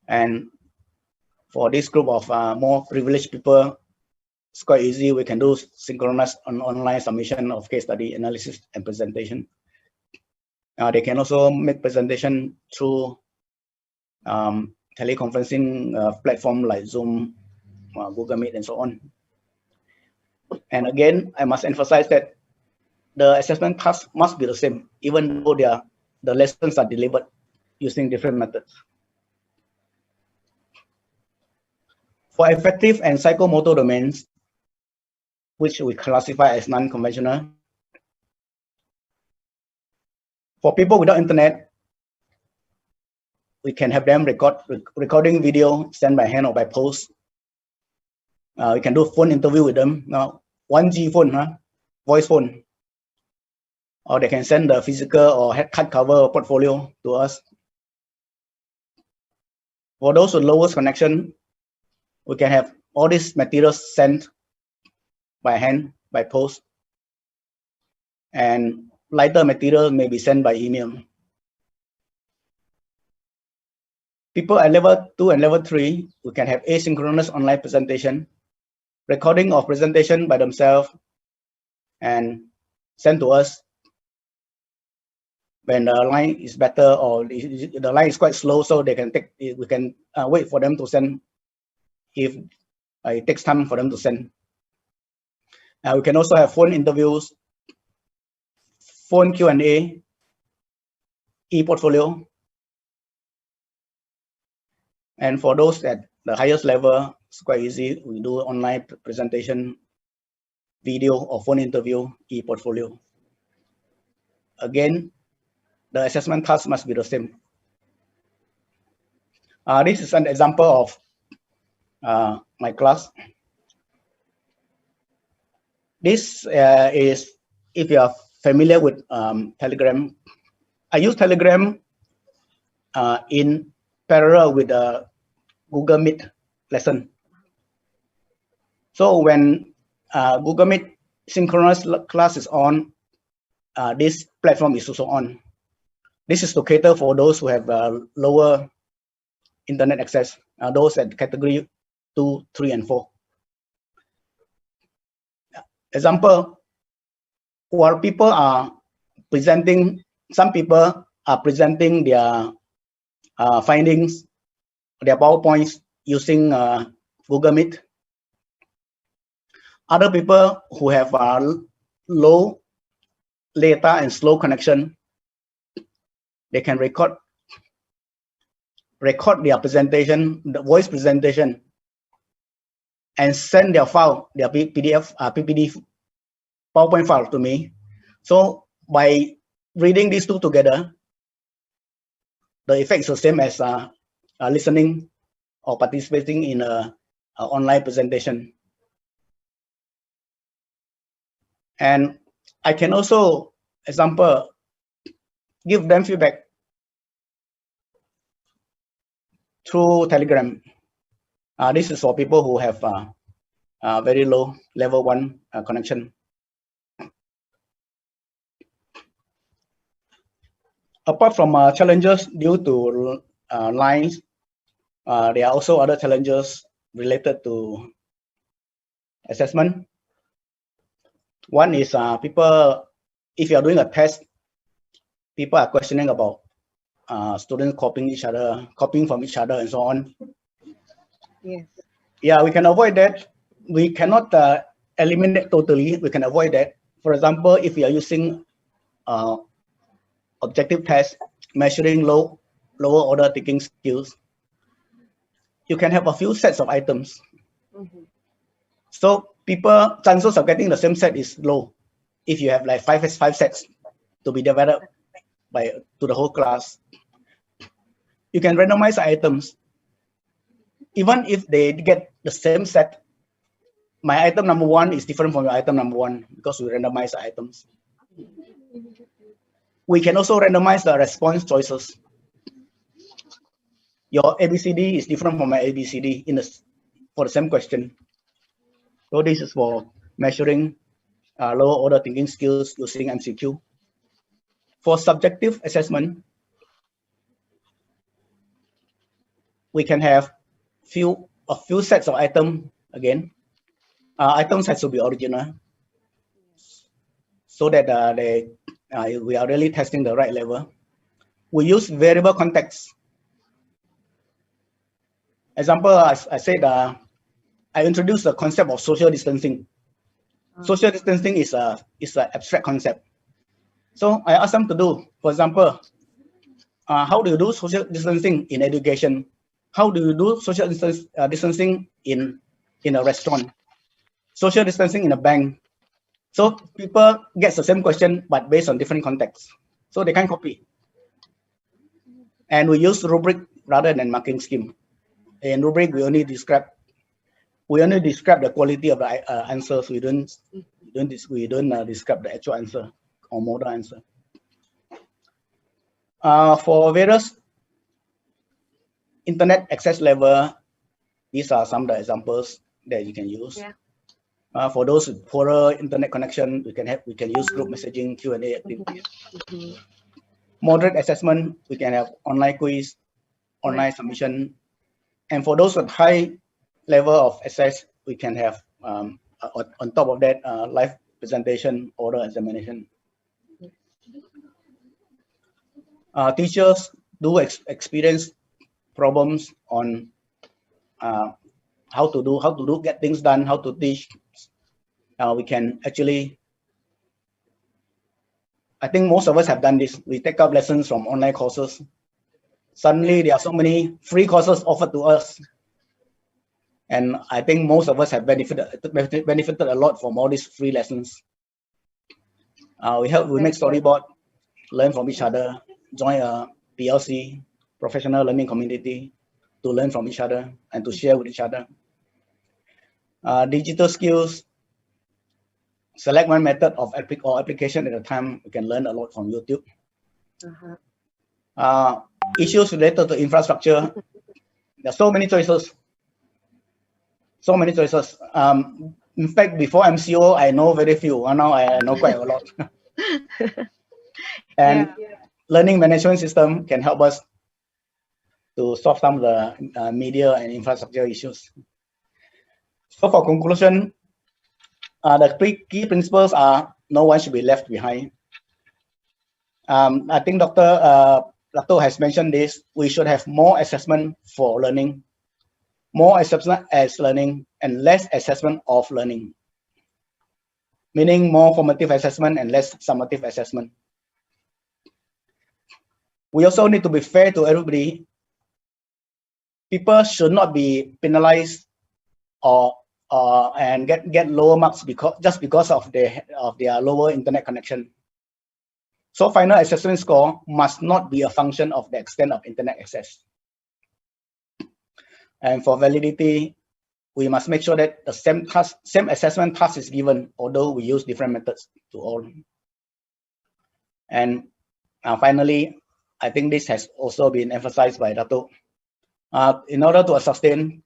And for this group of more privileged people, it's quite easy. We can do synchronous online submission of case study analysis and presentation. They can also make presentation through teleconferencing platform like Zoom, Google Meet, and so on. And again, I must emphasize that the assessment task must be the same, even though the lessons are delivered using different methods. For affective and psychomotor domains, which we classify as non-conventional, for people without internet, we can have them recording video, send by hand or by post. We can do phone interview with them. Now, 1G phone, voice phone. Or they can send the physical or hard cover portfolio to us. For those with lowest connection, we can have all these materials sent by hand, by post. And lighter material may be sent by email. People at level 2 and level 3, we can have asynchronous online presentation, recording of presentation by themselves, and send to us when the line is better or the line is quite slow, so they can we can wait for them to send if it takes time for them to send. We can also have phone interviews, phone Q&A, e-portfolio. And for those at the highest level, it's quite easy. We do online presentation, video or phone interview, e-portfolio. Again, the assessment task must be the same. This is an example of my class. This is, if you are familiar with Telegram, I use Telegram in parallel with the Google Meet lesson. So when Google Meet synchronous class is on, this platform is also on. This is to cater for those who have lower internet access, those at category 2, 3, and 4. Example, while people are presenting, some people are presenting their findings, their PowerPoints using Google Meet. Other people who have low data and slow connection, they can record their presentation, the voice presentation, and send their file, their PDF, PPD, PowerPoint file to me. So by reading these two together, the effect is the same as listening or participating in an online presentation. And I can also, example, give them feedback through Telegram. This is for people who have very low level 1 connection. Apart from challenges due to lines, there are also other challenges related to assessment. One is people, if you are doing a test, people are questioning about students copying from each other and so on. Yes. Yeah, we can avoid that. We cannot eliminate totally. We can avoid that. For example, if you are using objective test measuring lower order thinking skills, you can have a few sets of items. So people, chances of getting the same set is low if you have like five sets to be developed to the whole class. you can randomize items. Even if they get the same set, my item number 1 is different from your item number 1 because we randomize the items. We can also randomize the response choices. Your ABCD is different from my ABCD for the same question. So this is for measuring lower order thinking skills using MCQ. For subjective assessment, we can have a few sets of items again. Items has to be original so that we are really testing the right level. We use variable context. Example, I said I introduced the concept of social distancing. Social distancing is an abstract concept. So I asked them to do, for example, how do you do social distancing in education? How do you do social distancing in a restaurant? Social distancing in a bank. So people get the same question, but based on different contexts. So they can copy. And we use rubric rather than marking scheme. In rubric, we only describe the quality of the answers. We don't describe the actual answer or model answer. For various internet access level, these are some of the examples that you can use. Yeah. For those with poorer internet connection, we can use group messaging, Q&A activities. Moderate assessment, we can have online quiz, online submission. And for those with high level of access, we can have on top of that live presentation, oral examination. Teachers do experience problems on how to get things done, how to teach. We can actually, I think most of us have done this. We take up lessons from online courses. Suddenly, there are so many free courses offered to us. And I think most of us have benefited a lot from all these free lessons. We make storyboard, learn from each other, join a PLC, professional learning community, to learn from each other and to share with each other. Digital skills, select one method of application at a time. We can learn a lot from YouTube. Issues related to infrastructure. There are so many choices. So many choices. In fact, before MCO, I know very few. Now I know quite a lot. And learning management system can help us to solve some of the media and infrastructure issues. So for conclusion, the three key principles are no one should be left behind. I think Dato has mentioned this. We should have more assessment for learning, more assessment as learning, and less assessment of learning. Meaning more formative assessment and less summative assessment. We also need to be fair to everybody. People should not be penalized and get lower marks just because of their lower internet connection. So final assessment score must not be a function of the extent of internet access. And for validity, we must make sure that the same assessment task is given, although we use different methods to all. And finally, I think this has also been emphasized by Dato. In order to sustain,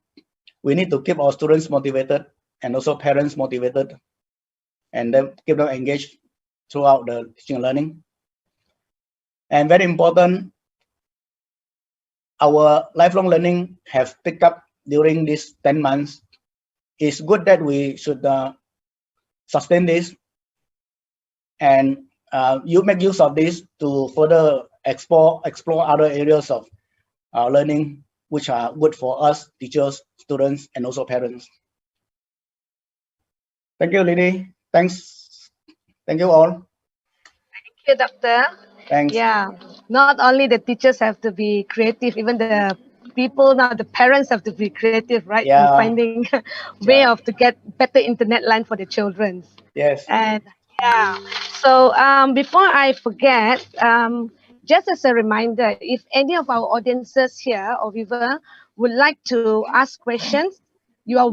we need to keep our students motivated and also parents motivated, and then keep them engaged throughout the teaching and learning. And very important, our lifelong learning have picked up during these 10 months. It's good that we should sustain this, and you make use of this to further explore other areas of learning, which are good for us, teachers, students, and also parents. Thank you, Lily. Thanks. Thank you all. Thank you, Doctor. Thanks. Yeah, not only the teachers have to be creative, even the people now, the parents have to be creative, right? Yeah. In finding way of to get better internet line for the children. Yes. And yeah, so before I forget, just as a reminder, if any of our audiences here or viewer would like to ask questions, you are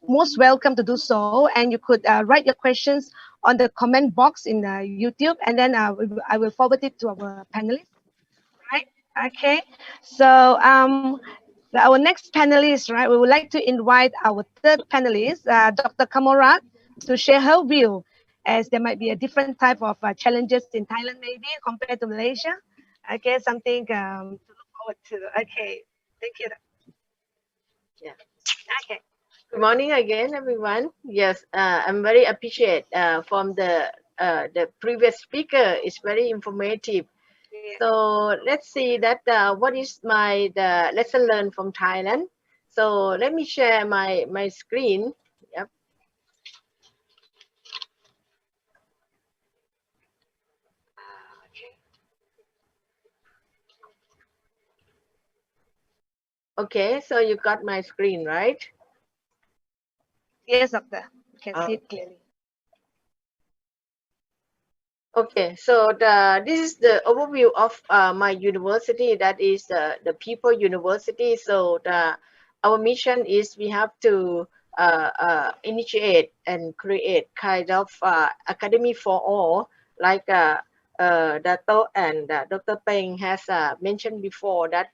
most welcome to do so. And you could write your questions on the comment box in YouTube, and then I will forward it to our panelists. Right? Okay. So our next panelist, right? We would like to invite our third panelist, Dr. Kamolrat, to share her view, as there might be a different type of challenges in Thailand, maybe compared to Malaysia. Okay, something to look forward to. Okay, thank you. Yeah. Okay. Good morning again, everyone. Yes, I'm very appreciate from the previous speaker. It's very informative. Yeah. So let's see that what is the lesson learned from Thailand. So let me share my screen. Yep. Okay, so you got my screen, right? Yes, doctor. You can see it clearly. Okay, so this is the overview of my university. That is the People University. So our mission is we have to initiate and create kind of academy for all, like Dato and Dr. Peng has mentioned before, that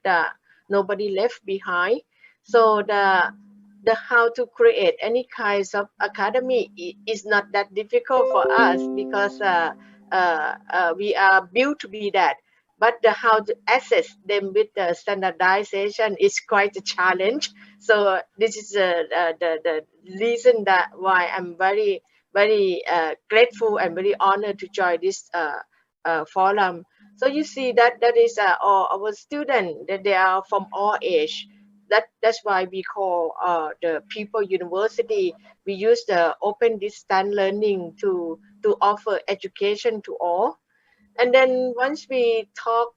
nobody left behind. So the how to create any kinds of academy is not that difficult for us, because we are built to be that. But the how to access them with the standardization is quite a challenge. So this is the reason that why I'm very grateful and very honored to join this forum. So you see that is all our students, that they are from all age. That's why we call the People University. We use the open distance learning to offer education to all. And then once we talk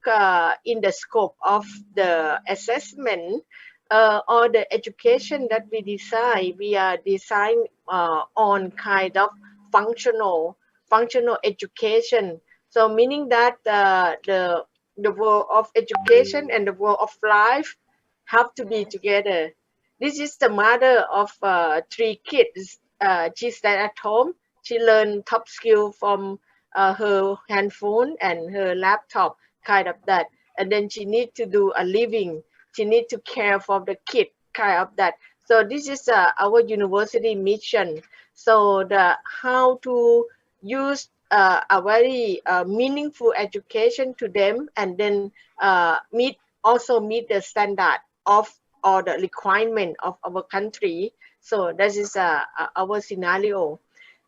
in the scope of the assessment or the education that we design, we are design on kind of functional education. So meaning that the world of education and the world of life have to be together. This is the mother of three kids. She stayed at home. She learned top skill from her handphone and her laptop, kind of that. And then she need to do a living. She need to care for the kid, kind of that. So this is our university mission. So the how to use a very meaningful education to them, and then also meet the standard of or the requirement of our country. So that is our scenario.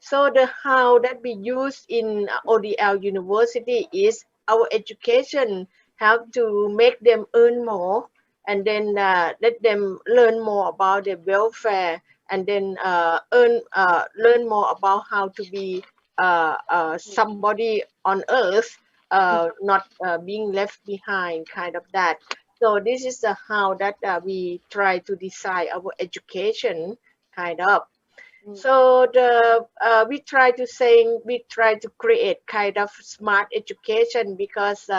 So the how that we use in ODL University is our education have to make them earn more, and then let them learn more about their welfare, and then learn more about how to be somebody on earth, not being left behind, kind of that. So this is the how that we try to design our education, kind of. So we try to create kind of smart education, because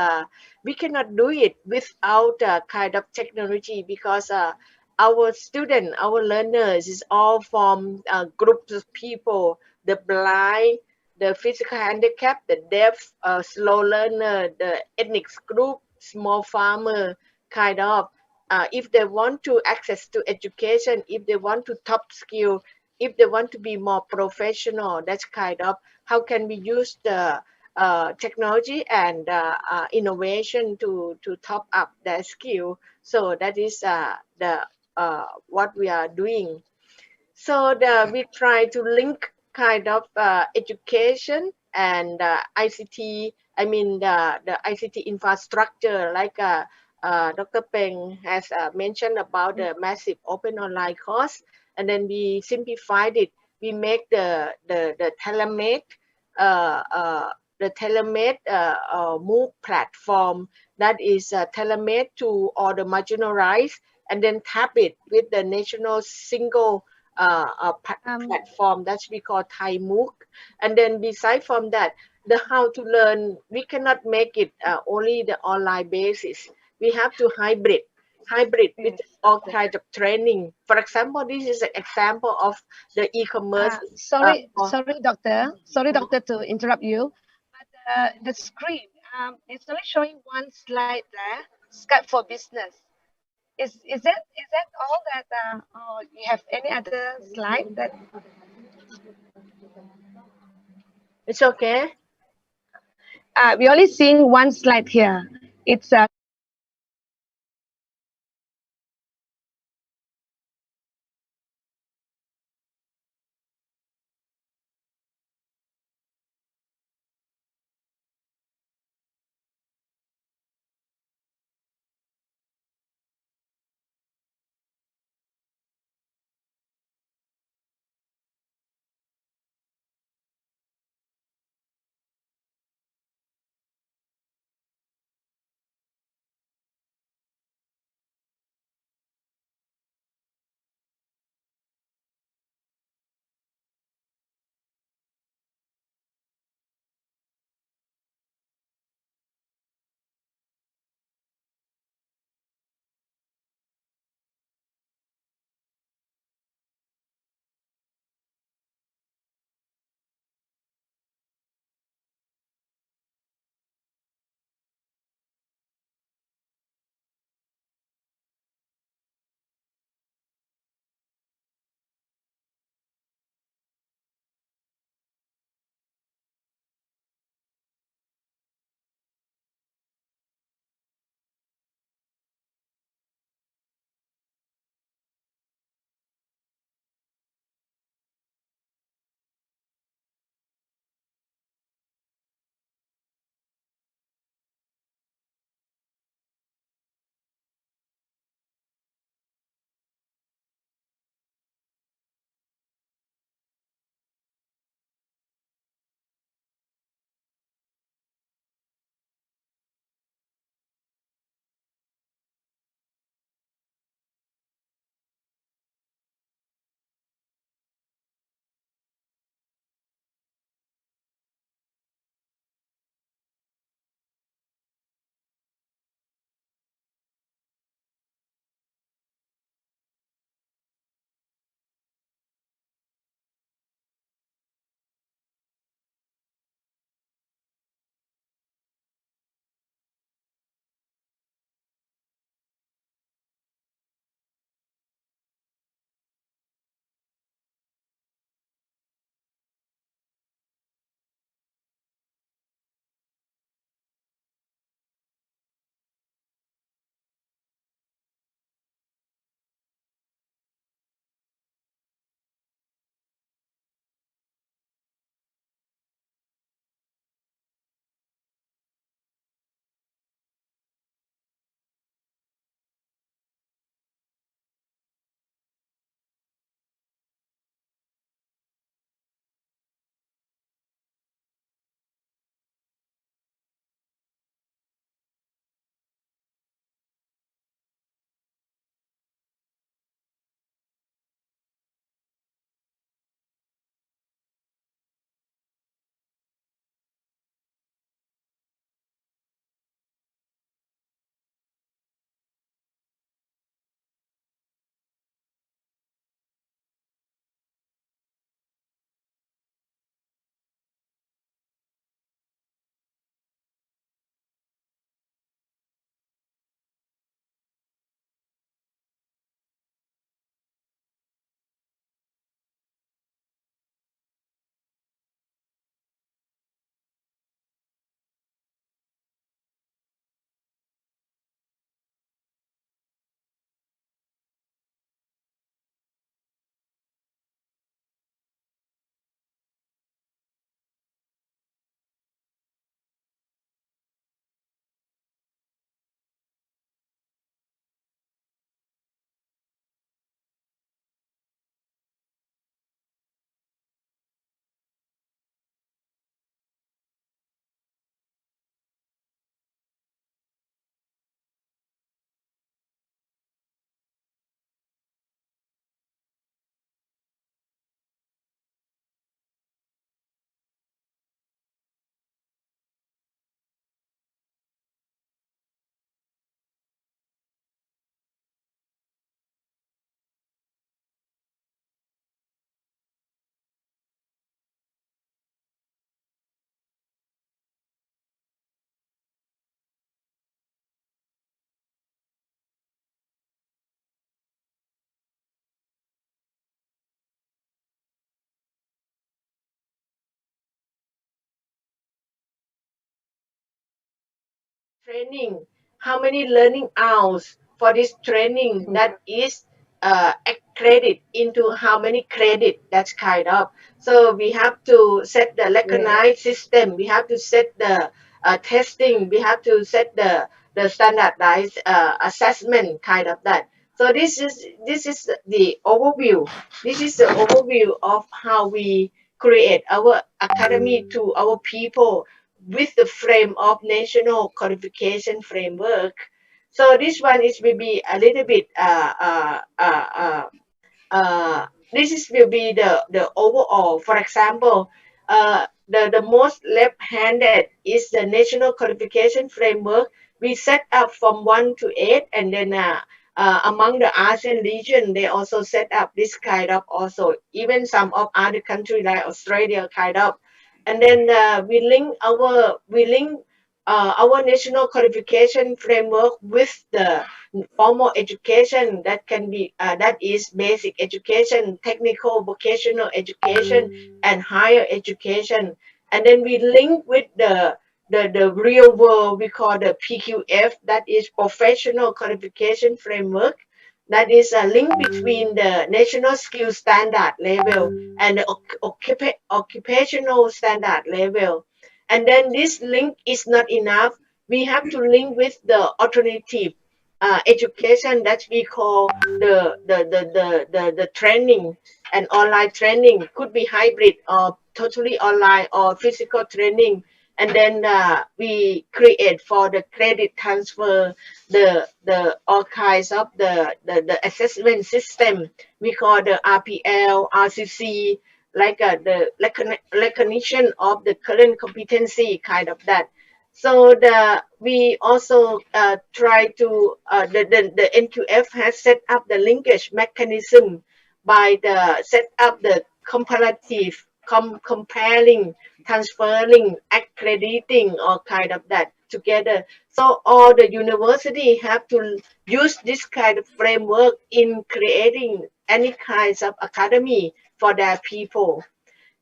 we cannot do it without kind of technology, because our student, our learners is all from groups of people: the blind, the physical handicap, the deaf, slow learner, the ethnic group, small farmer, kind of. If they want to access to education, if they want to top skill, if they want to be more professional, that's kind of how can we use the technology and innovation to top up their skill. So that is the what we are doing. So we try to link kind of education and ICT. I mean the ICT infrastructure, like Dr. Peng has mentioned about the massive open online course, and then we simplified it. We make the telemed MOOC platform, that is telemed to all the marginalized, and then tap it with the national single platform that we call Thai MOOC. And then beside from that, the how to learn, we cannot make it only the online basis. We have to hybrid with all kinds of training. For example, this is an example of the e-commerce. Sorry, doctor. Sorry, doctor, to interrupt you. But the screen, it's only showing one slide there. Skype for business. Is that all that? Or you have any other slide that? It's okay. We're only seeing one slide here. It's training, how many learning hours for this training that is accredited into how many credit, that's kind of. So we have to set the recognized system, we have to set the testing, we have to set the standardized assessment, kind of that. So this is the overview. This is the overview of how we create our academy to our people with the frame of national qualification framework. So this one is maybe a little bit this is will be the overall. For example, the most left-handed is the national qualification framework. We set up from 1 to 8, and then among the ASEAN region, they also set up this kind of also. Even some of other countries like Australia kind of. And then we link our national qualification framework with the formal education that can be that is basic education, technical vocational education, and higher education. And then we link with the real world, we call the PQF, that is professional qualification framework. That is a link between the national skill standard level and the occupational standard level. And then this link is not enough. We have to link with the alternative education that we call the training and online training. Could be hybrid or totally online or physical training. And then we create for the credit transfer the all kinds of the assessment system. We call the RPL, RCC, like the recognition of the current competency, kind of that. So we also try to the NQF has set up the linkage mechanism by the set up the comparative comparing, transferring, accrediting, or kind of that together. So all the university have to use this kind of framework in creating any kinds of academy for their people.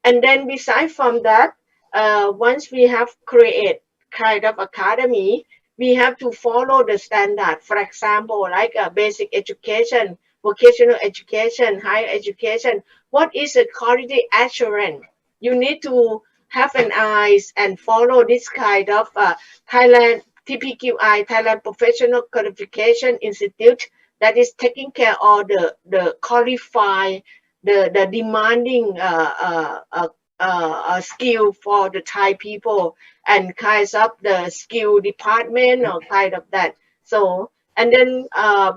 And then beside from that, once we have created kind of academy, we have to follow the standard. For example, like basic education, vocational education, higher education. What is a quality assurance? You need to have an eyes and follow this kind of Thailand TPQI, Thailand Professional Qualification Institute, that is taking care of the qualified, the demanding skill for the Thai people, and kinds of the skill department or kind of that. So, and then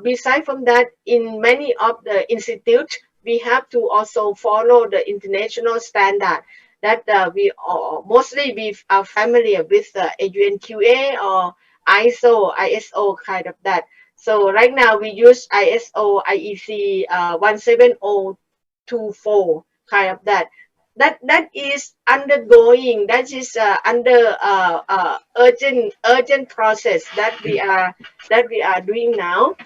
beside from that, in many of the institutes, we have to also follow the international standard that we mostly we are familiar with the AUNQA or ISO kind of that. So right now we use ISO IEC 17024, kind of that. That is undergoing. That is under urgent process that we are doing now.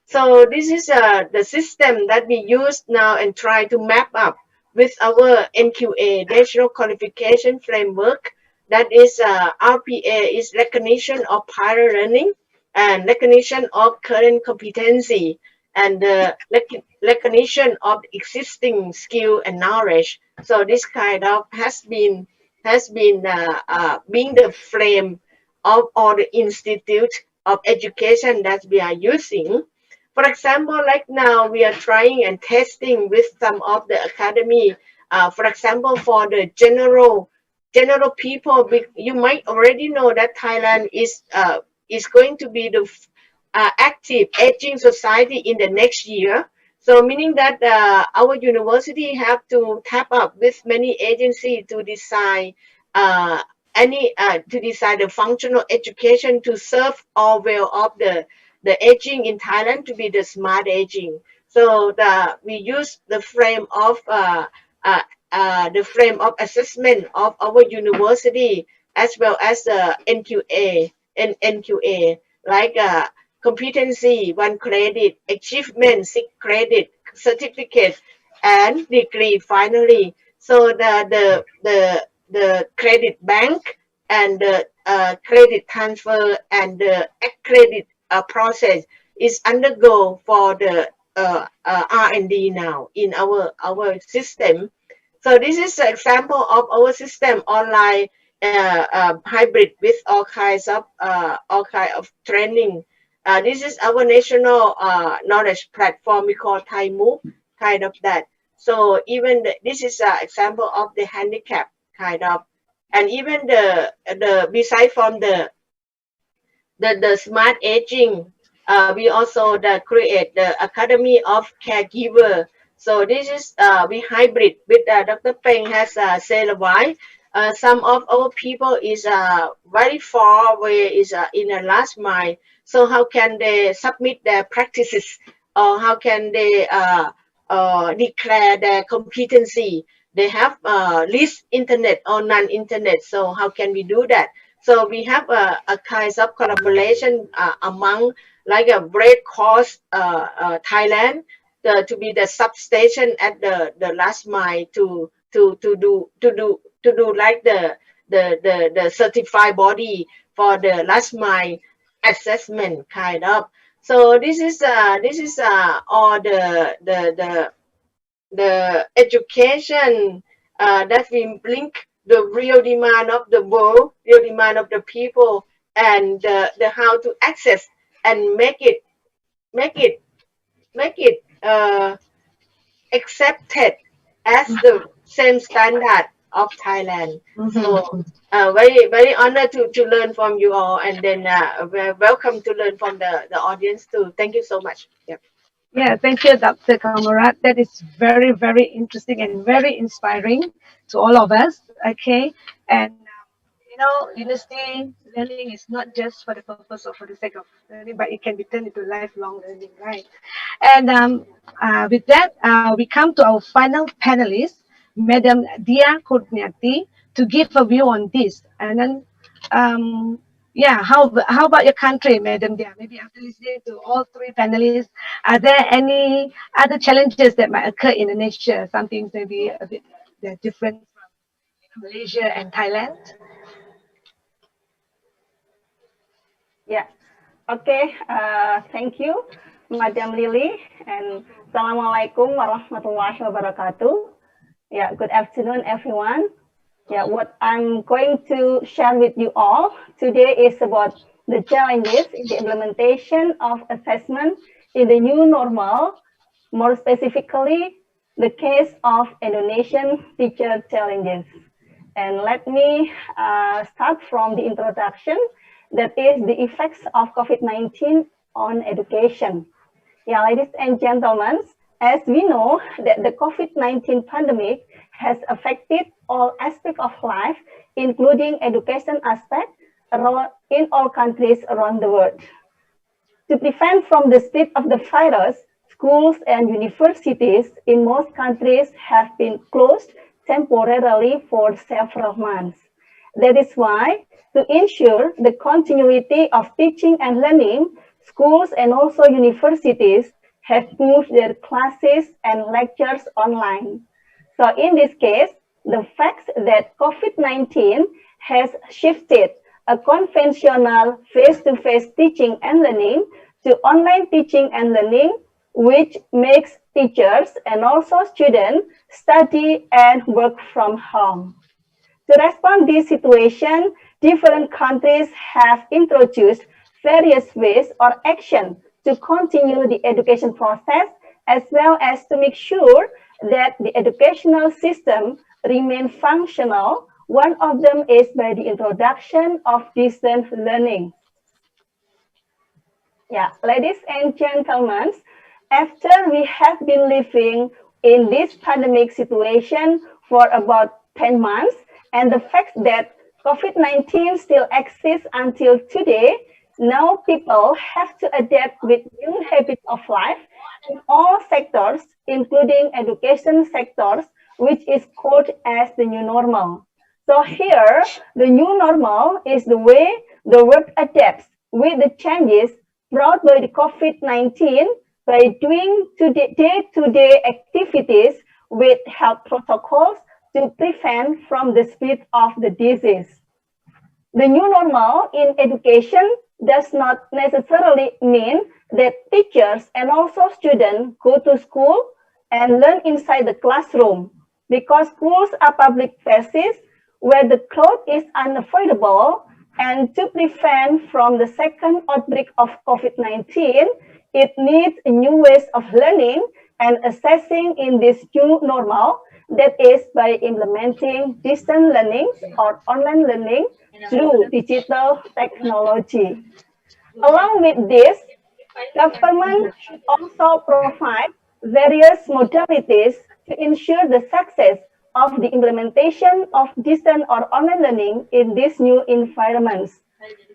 So this is the system that we use now and try to map up with our NQA, National Qualification Framework. That is RPA is recognition of prior learning and recognition of current competency, and the recognition of existing skill and knowledge. So this kind of has been being the frame of all the institute of education that we are using. For example, like now we are trying and testing with some of the academy. For example, for the general people, you might already know that Thailand is going to be the active aging society in the next year. So meaning that our university have to tap up with many agencies to design the functional education to serve all well of the aging in Thailand to be the smart aging. So we use the frame of assessment of our university, as well as the NQA, like competency 1 credit, achievement 6 credit, certificate, and degree finally. So the credit bank and the credit transfer and the accredit process is undergo for the R&D now in our system. So this is an example of our system online hybrid with all kinds of training. This is our national knowledge platform we call Thai Move, kind of that. So even this is an example of the handicap kind of, and even the beside from the smart aging, we also create the Academy of Caregiver. So this is we hybrid with Dr. Peng has said a while. Some of our people is very far away, is in the last mile. So how can they submit their practices, or how can they declare their competency? They have least internet or non-internet. So how can we do that? So we have a kind of collaboration among like a Red Cross Thailand to be the substation at the last mile to do like the certified body for the last mile assessment kind of. So this is all the education that we link the real demand of the world, real demand of the people, and the how to access and make it accepted as the same standard of Thailand. So very honored to learn from you all, and then welcome to learn from the audience too. Thank you so much. Yep. Yeah, thank you, Dr. Kamolrat. That is very, very interesting and very inspiring to all of us. Okay, and university learning is not just for the purpose or for the sake of learning, but it can be turned into lifelong learning, right? And with that, we come to our final panelist, Madam Diah Kurniati, to give a view on this. And then, yeah, how about your country, Madam Diah? Maybe after listening to all three panelists, are there any other challenges that might occur in Indonesia? Something maybe a bit different from Malaysia and Thailand? Yeah. Okay. Thank you, Madam Lily, and Assalamualaikum warahmatullahi wabarakatuh. Yeah. Good afternoon, everyone. Yeah. What I'm going to share with you all today is about the challenges in the implementation of assessment in the new normal. More specifically, the case of Indonesian teacher challenges. And let me start from the introduction. That is the effects of COVID-19 on education. Yeah, ladies and gentlemen, as we know that the COVID-19 pandemic has affected all aspects of life, including education aspect in all countries around the world. To prevent from the spread of the virus, schools and universities in most countries have been closed temporarily for several months. That is why, to ensure the continuity of teaching and learning, schools and also universities have moved their classes and lectures online. So in this case, the fact that COVID-19 has shifted a conventional face-to-face teaching and learning to online teaching and learning, which makes teachers and also students study and work from home. To respond to this situation, different countries have introduced various ways or action to continue the education process, as well as to make sure that the educational system remains functional. One of them is by the introduction of distance learning. Yeah, ladies and gentlemen, after we have been living in this pandemic situation for about 10 months, and the fact that COVID-19 still exists until today, now people have to adapt with new habits of life in all sectors, including education sectors, which is called as the new normal. So here, the new normal is the way the world adapts with the changes brought by the COVID-19 by doing day-to-day activities with health protocols to prevent from the spread of the disease. The new normal in education does not necessarily mean that teachers and also students go to school and learn inside the classroom, because schools are public places where the crowd is unavoidable, and to prevent from the second outbreak of COVID-19, it needs new ways of learning and assessing in this new normal, that is by implementing distance learning or online learning through digital technology. Along with this, government should also provide various modalities to ensure the success of the implementation of distance or online learning in these new environments.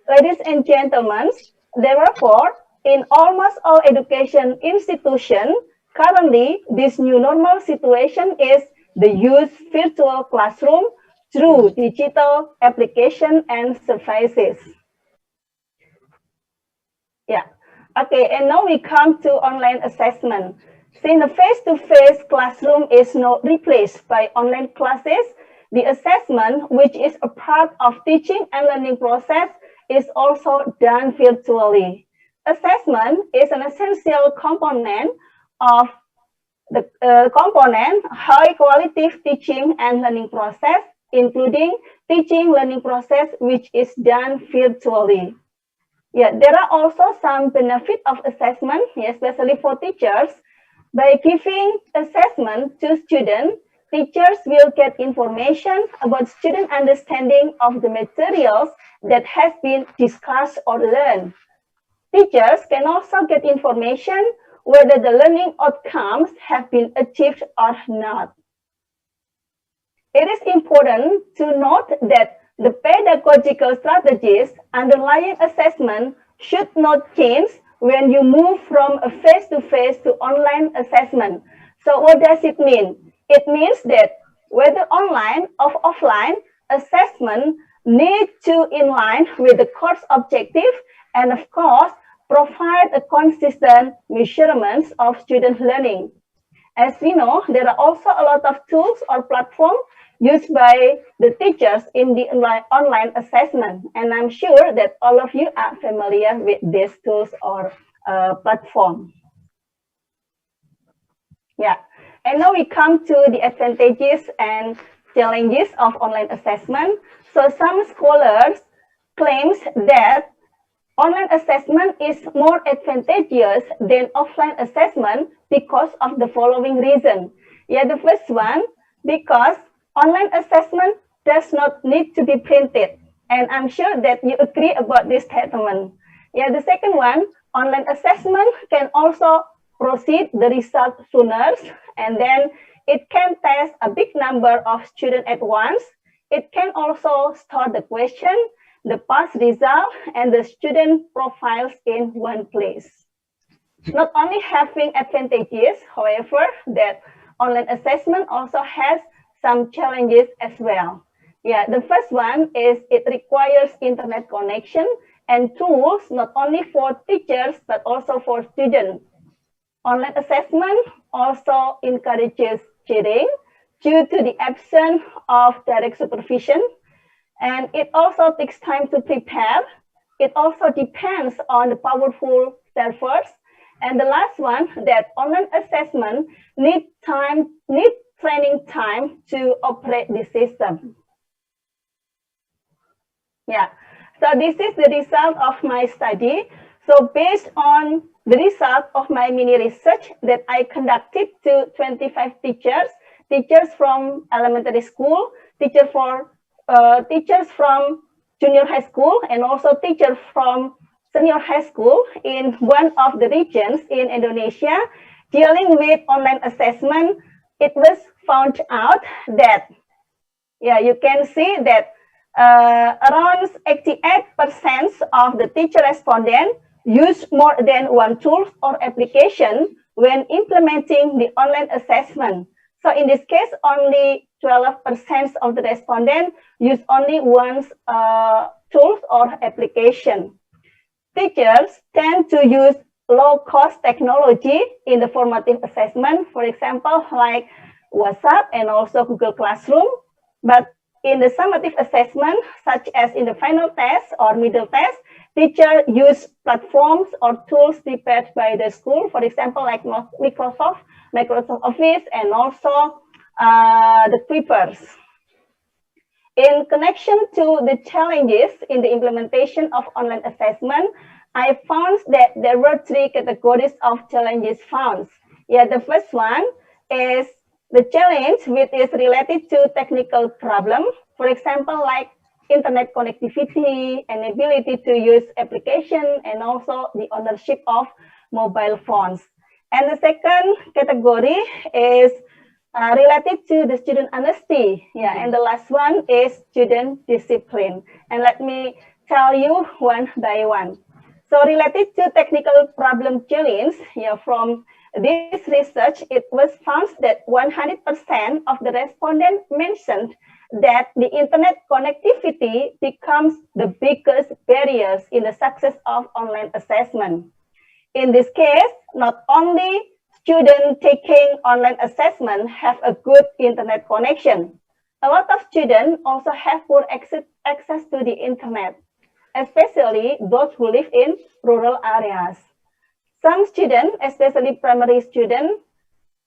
Ladies and gentlemen, therefore, in almost all education institutions, currently this new normal situation is the use virtual classroom through digital application and services. Yeah. Okay, and now we come to online assessment. Since the face-to-face classroom is not replaced by online classes, the assessment, which is a part of teaching and learning process, is also done virtually. Assessment is an essential component of the high-quality teaching and learning process, including teaching learning process, which is done virtually. Yeah, there are also some benefit of assessment, especially for teachers. By giving assessment to students, teachers will get information about student understanding of the materials that has been discussed or learned. Teachers can also get information whether the learning outcomes have been achieved or not. It is important to note that the pedagogical strategies underlying assessment should not change when you move from a face-to-face to online assessment. So what does it mean? It means that whether online or offline, assessment need to in line with the course objective and of course, provide a consistent measurements of student learning. As we know, there are also a lot of tools or platforms used by the teachers in the online assessment. And I'm sure that all of you are familiar with these tools or platform. Yeah, and now we come to the advantages and challenges of online assessment. So some scholars claims that online assessment is more advantageous than offline assessment because of the following reason. Yeah, the first one, because online assessment does not need to be printed. And I'm sure that you agree about this statement. Yeah, the second one, online assessment can also proceed the result sooner, and then it can test a big number of students at once. It can also store the question, the past result, and the student profiles in one place. Not only having advantages, however, that online assessment also has some challenges as well. Yeah, the first one is it requires internet connection and tools not only for teachers but also for students. Online assessment also encourages cheating due to the absence of direct supervision, and it also takes time to prepare. It also depends on the powerful servers. And the last one, that online assessment need training time to operate the system. Yeah, so this is the result of my study. So based on the result of my mini research that I conducted to 25 teachers from elementary school, teachers from junior high school, and also teachers from senior high school in one of the regions in Indonesia dealing with online assessment, it was found out that, yeah, you can see that around 88% of the teacher respondents use more than one tool or application when implementing the online assessment. So in this case, only 12% of the respondents use only one tool or application. Teachers tend to use low-cost technology in the formative assessment, for example, like WhatsApp and also Google Classroom. But In the summative assessment, such as in the final test or middle test, teacher use platforms or tools prepared by the school, for example, like Microsoft Office, and also the Clippers. In connection to the challenges in the implementation of online assessment, I found that there were three categories of challenges found. Yeah, the first one is the challenge which is related to technical problem, for example, like internet connectivity and ability to use application and also the ownership of mobile phones. And the second category is related to the student honesty. Yeah, and the last one is student discipline. And let me tell you one by one. So related to technical problem challenge, yeah, from this research, it was found that 100% of the respondents mentioned that the internet connectivity becomes the biggest barriers in the success of online assessment. In this case, not only students taking online assessment have a good internet connection, a lot of students also have poor access to the internet, especially those who live in rural areas. Some students, especially primary students,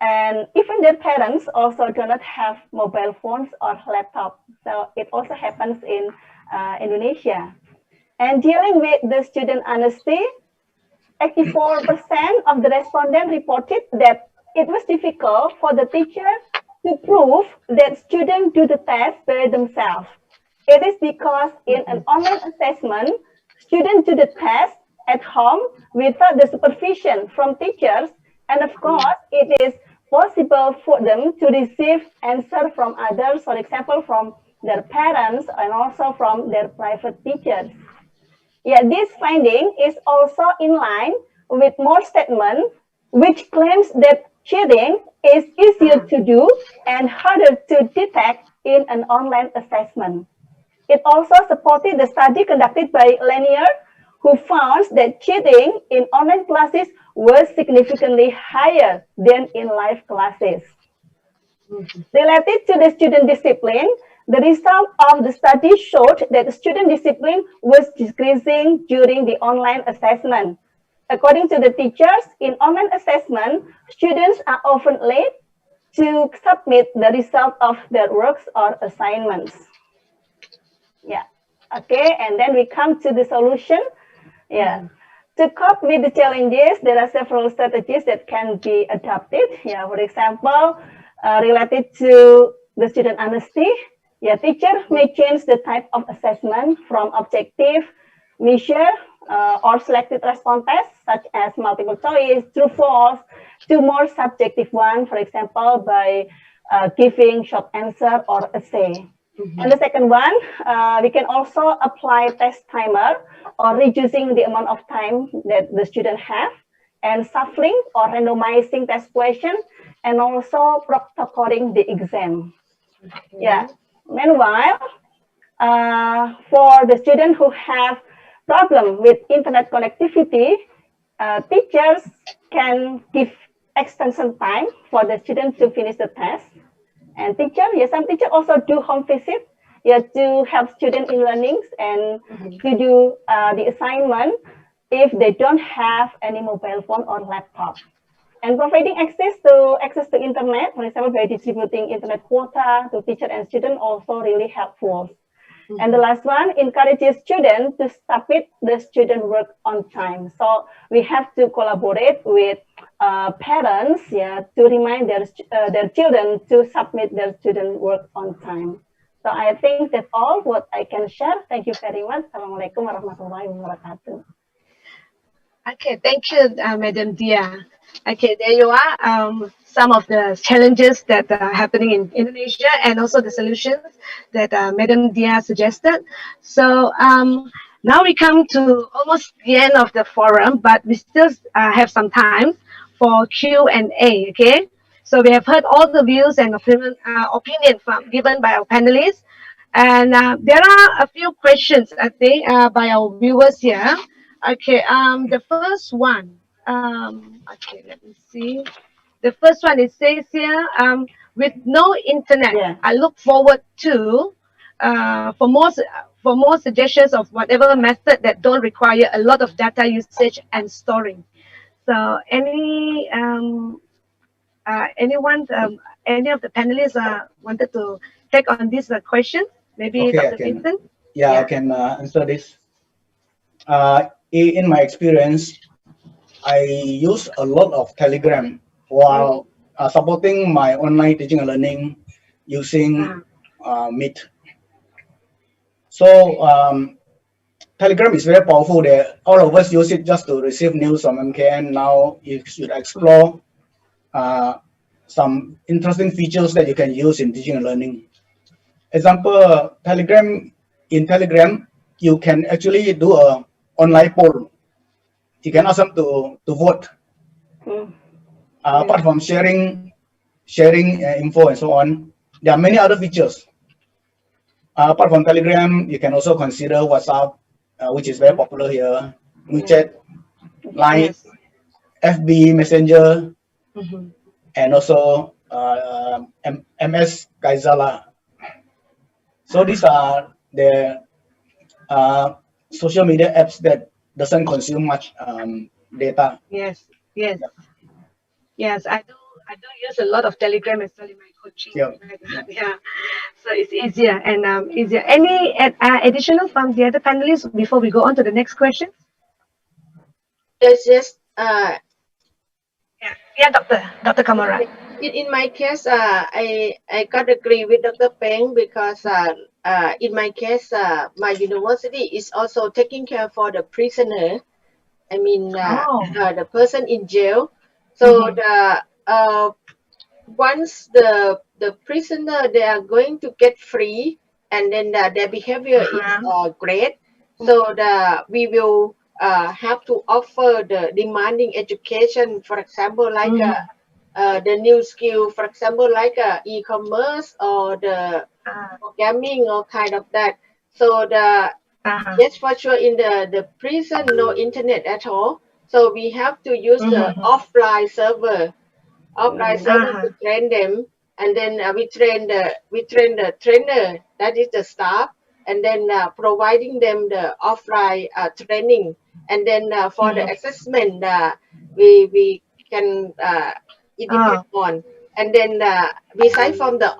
and even their parents also do not have mobile phones or laptops. So it also happens in Indonesia. And dealing with the student honesty, 84% of the respondents reported that it was difficult for the teacher to prove that students do the test by themselves. It is because in an online assessment, students do the test at home without the supervision from teachers. And of course, it is possible for them to receive answers from others, for example, from their parents and also from their private teachers. Yeah, this finding is also in line with more statement which claims that cheating is easier to do and harder to detect in an online assessment. It also supported the study conducted by Lanier, who found that cheating in online classes was significantly higher than in live classes. Related to the student discipline, the result of the study showed that student discipline was decreasing during the online assessment. According to the teachers, in online assessment, students are often late to submit the result of their works or assignments. Yeah, okay, and then we come to the solution. Yeah. To cope with the challenges, there are several strategies that can be adopted. Yeah, for example, related to the student honesty, yeah, teacher may change the type of assessment from objective, measure, or selected response tests, such as multiple choice, true, false, to more subjective one, for example, by giving short answer or essay. And the second one, we can also apply test timer or reducing the amount of time that the student have, and shuffling or randomizing test question, and also proctoring the exam. Yeah. Meanwhile, for the student who have problem with internet connectivity, teachers can give extension time for the student to finish the test. And some teachers also do home visit, to help students in learnings and to do the assignment if they don't have any mobile phone or laptop. And providing access to internet, for example, by distributing internet quota to teacher and student, also really helpful. And the last one, encourages students to submit the student work on time. So we have to collaborate with parents, to remind their children to submit their student work on time. So I think that's all what I can share. Thank you very much. Assalamualaikum warahmatullahi wabarakatuh. Okay, thank you, Madam Diah. Okay, there you are. Some of the challenges that are happening in Indonesia and also the solutions that Madam Diah suggested. So now we come to almost the end of the forum, but we still have some time for Q&A, okay? So we have heard all the views and opinion given by our panelists. And there are a few questions, I think, by our viewers here. Okay, the first one, okay, let me see. The first one, it says here, with no internet, I look forward to for more suggestions of whatever method that don't require a lot of data usage and storing. So any of the panelists wanted to take on this question? Maybe Okay, Dr. Vincent? I can answer this. In my experience, I use a lot of Telegram while supporting my online teaching and learning using Meet. So Telegram is very powerful there. All of us use it just to receive news from MKN. Now you should explore some interesting features that you can use in teaching and learning. Example, in Telegram, you can actually do a online poll. You can ask them to vote. Apart from sharing info and so on, there are many other features. Apart from Telegram, you can also consider WhatsApp, which is very popular here, WeChat, Line, FB, Messenger, and also MS Kaizala. So these are the social media apps that doesn't consume much data. Yes. I do use a lot of Telegram as well in my coaching. Yeah. So it's easier and easier. Any additional from the other panelists before we go on to the next question? Yes. Yeah, Dr. Kamolrat. In my case, I got agree with Dr. Peng because in my case, my university is also taking care for the prisoner. I mean, the person in jail. So once the prisoner, they are going to get free, and then their behavior is great. So we will have to offer the demanding education, for example, like the new skill, for example, like e-commerce or the programming or kind of that. So yes, for sure, in the prison, no internet at all. So we have to use the offline server to train them, and then we train the trainer, that is the staff, and then providing them the offline training, and then for the assessment we can it depends on, and then besides from the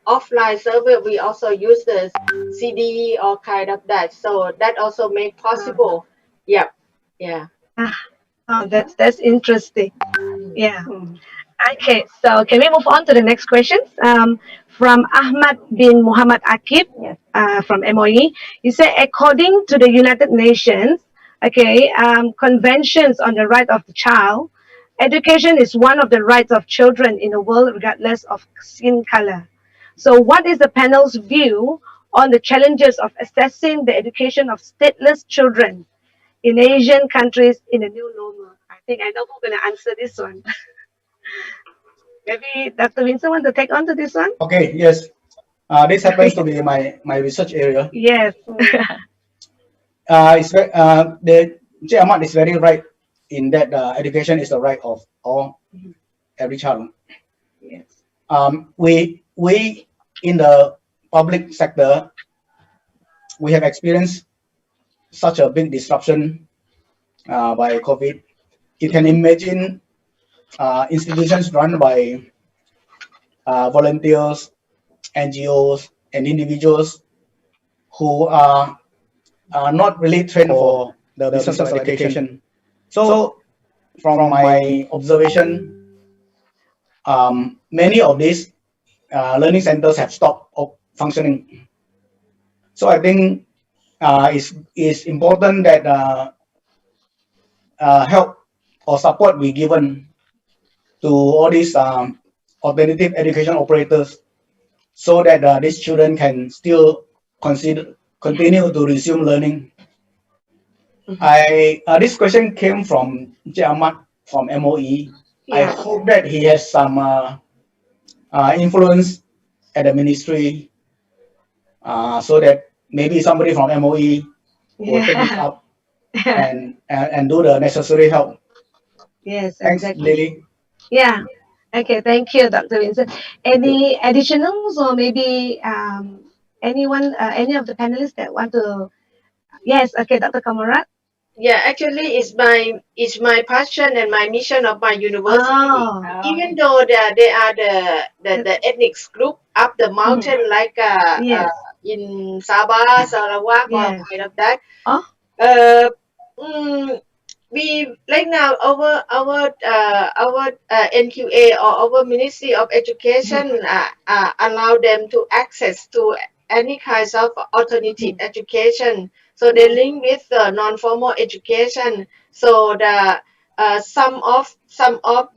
offline server, we also use the CD or kind of that, so that also make possible. Yeah. That's interesting. Yeah. Okay, so can we move on to the next question? From Ahmad bin Muhammad Akib from MOE. He said, according to the United Nations, conventions on the right of the child, education is one of the rights of children in the world, regardless of skin color. So what is the panel's view on the challenges of assessing the education of stateless children in Asian countries in the new normal? I think I know who's going to answer this one. Maybe Dr. Vincent want to take on to this one? Okay, yes. This happens to be my research area. Yes. It's very, J. Ahmad is very right in that education is the right of every child. Yes. We in the public sector, we have experienced such a big disruption by COVID. You can imagine institutions run by volunteers, NGOs, and individuals who are not really trained for the business of education. So, from my observation, many of these learning centers have stopped functioning. So I think it's important that help or support be given to all these alternative education operators, so that these children can still continue to resume learning. This question came from J. Ahmad from MOE. I hope that he has some influence at the ministry, so that maybe somebody from MOE will take it up and do the necessary help. Yes, Thanks, exactly. Lily. Yeah. Okay, thank you, Dr. Vincent. Any additionals or maybe Anyone, any of the panelists that want to? Yes, okay, Dr. Kamolrat. Yeah, actually, it's my passion and my mission of my university. Oh, Even though they are the ethnic group up the mountain, like yes, in Sabah, Sarawak, or yes. kind of that. Oh, Uh, mm, we like now our NQA or our Ministry of Education allow them to access to any kinds of alternative education. So they link with the non-formal education. So the some of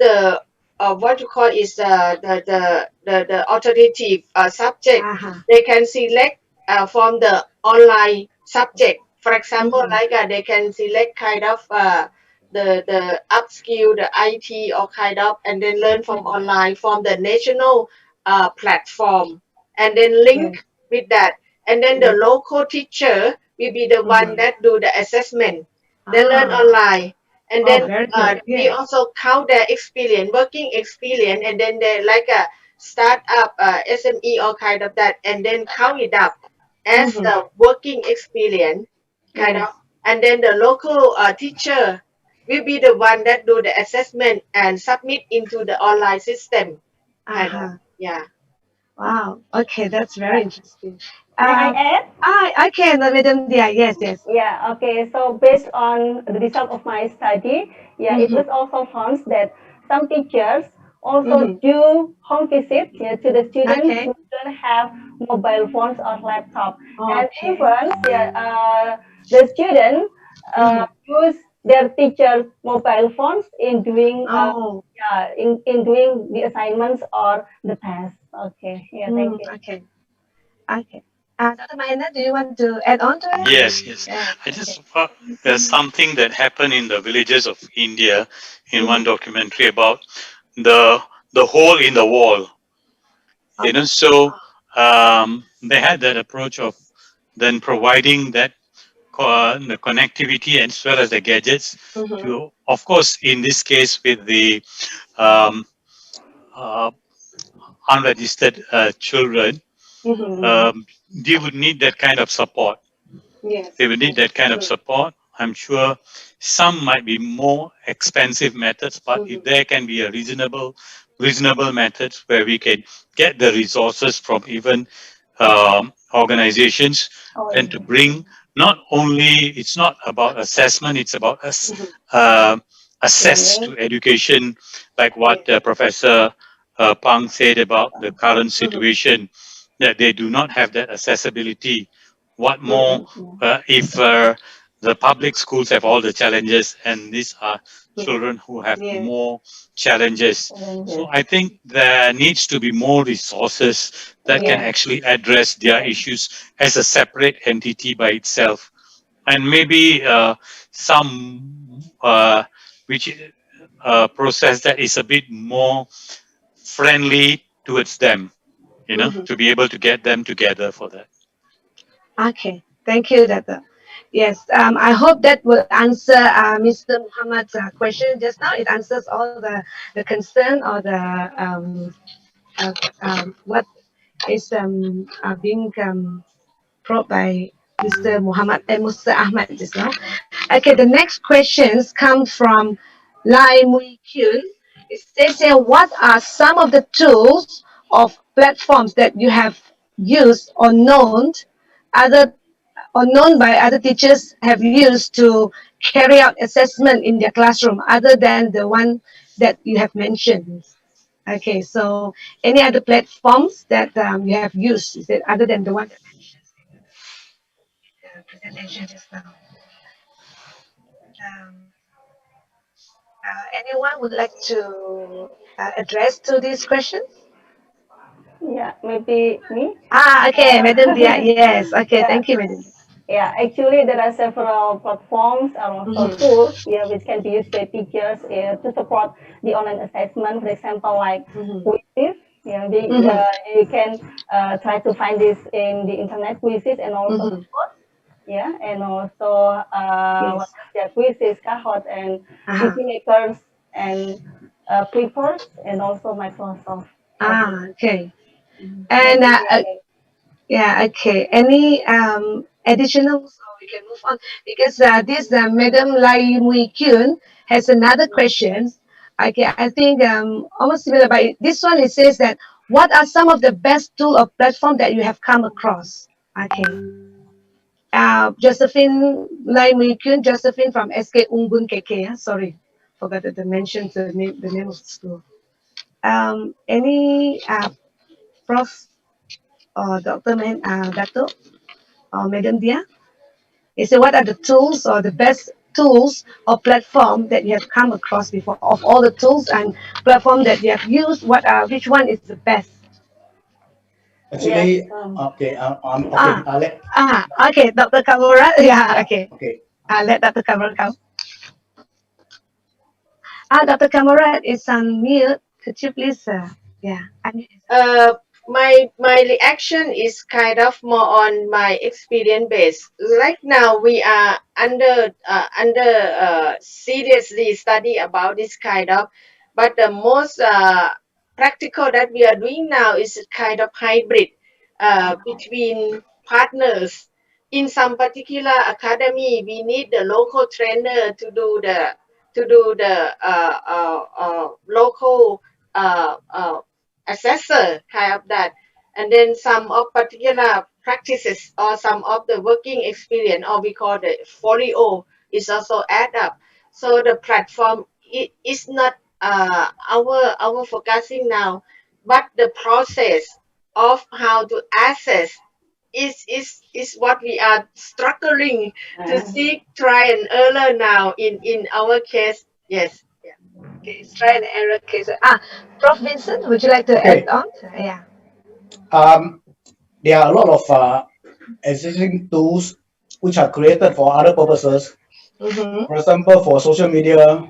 the what you call is the alternative subject they can select from the online subject. For example, like they can select kind of the upskill, the IT or kind of, and then learn from online from the national platform, and then link with that. And then the local teacher will be the one that do the assessment. They learn online. And oh, then very good. we Yes. also count their experience, working experience, and then they like a start up SME or kind of that, and then count it up as the working experience kind Yes. of. And then the local teacher will be the one that do the assessment and submit into the online system kind of. Yeah. Wow. Okay, that's very Yeah. interesting. May I add? I can, Madam Diah. Yes, yes. Yeah, okay. So based on the result of my study, yeah, it was also found that some teachers also do home visit, yeah, to the students Okay. who don't have mobile phones or laptop. And Okay. even the student use their teacher mobile phones in doing Oh. in doing the assignments or the tasks. Okay. Yeah, thank you. Okay. Okay. Dr. Mahendar, do you want to add on to it? Yes, yes. Yeah. I Okay. just there's something that happened in the villages of India in one documentary about the hole in the wall. So they had that approach of then providing that the connectivity as well as the gadgets to, of course, in this case with the um, uh, unregistered children, they would need that kind of support. Yes. They would need that kind of support. I'm sure some might be more expensive methods, but if there can be a reasonable methods where we can get the resources from even organizations, then to bring not only it's not about assessment, it's about access to education, like what Professor Pang said about the current situation, that they do not have that accessibility. What more if the public schools have all the challenges and these are children who have more challenges. So I think there needs to be more resources that can actually address their issues as a separate entity by itself. And maybe some which process that is a bit more friendly towards them, to be able to get them together for that. Okay. Thank you, Dato. Yes. I hope that will answer Mr. Muhammad's question just now. It answers all the concern or the what is being brought by Mr. Muhammad and Mr. Ahmad just now. Okay, the next questions come from Lai Mui Kyun. It says here, what are some of the tools of platforms that you have used or known by other teachers have used to carry out assessment in their classroom other than the one that you have mentioned? Okay, so any other platforms that you have used, is it other than the one that mentioned in the presentation just now? Um, anyone would like to address to this question? Yeah, maybe me. Okay, Madam Dia. Yes. Okay, Yeah. thank you, Madam. Yeah, actually there are several platforms and also tools, yeah, which can be used by teachers to support the online assessment. For example, like quizzes. Yeah, you can try to find this in the internet, quizzes, and also code. Yeah, and also what else? Yeah, quizzes, Kahoot, and PC makers, and Clippers, and also Microsoft. Okay. And Yeah, okay. Any additional, so we can move on because this Madam Lai Mui Kyun has another question. Okay, I think almost similar, but this one it says that what are some of the best tool or platform that you have come across? Okay. Josephine Lai Mui Kyun, Josephine from SK Ungun KK. Sorry, forgot to mention the name of the school. Any Prof or Dr. Dato or Madam Diah? He said, what are the tools or the best tools or platform that you have come across before? Of all the tools and platform that you have used, which one is the best? Actually, Yes. okay, Ah, let, okay, Dr. Kamolrat. Yeah, yeah, okay. okay. Let Dr. Kamolrat come. Dr. Kamolrat is on mute. Could you please, yeah, unmute yourself. Uh, my reaction is kind of more on my experience base. Right now, we are under seriously study about this kind of, but the most practical that we are doing now is kind of hybrid between partners. In some particular academy, we need the local trainer to do the local assessor kind of that, and then some of particular practices or some of the working experience, or we call the folio, is also add up. So the platform is not our focusing now, but the process of how to access is what we are struggling to seek try and error now in our case. Yes. Yeah. Okay, it's try and error case. Prof. Vincent, would you like to add Okay. on? Yeah. Um, there are a lot of existing tools which are created for other purposes. Mm-hmm. For example, for social media,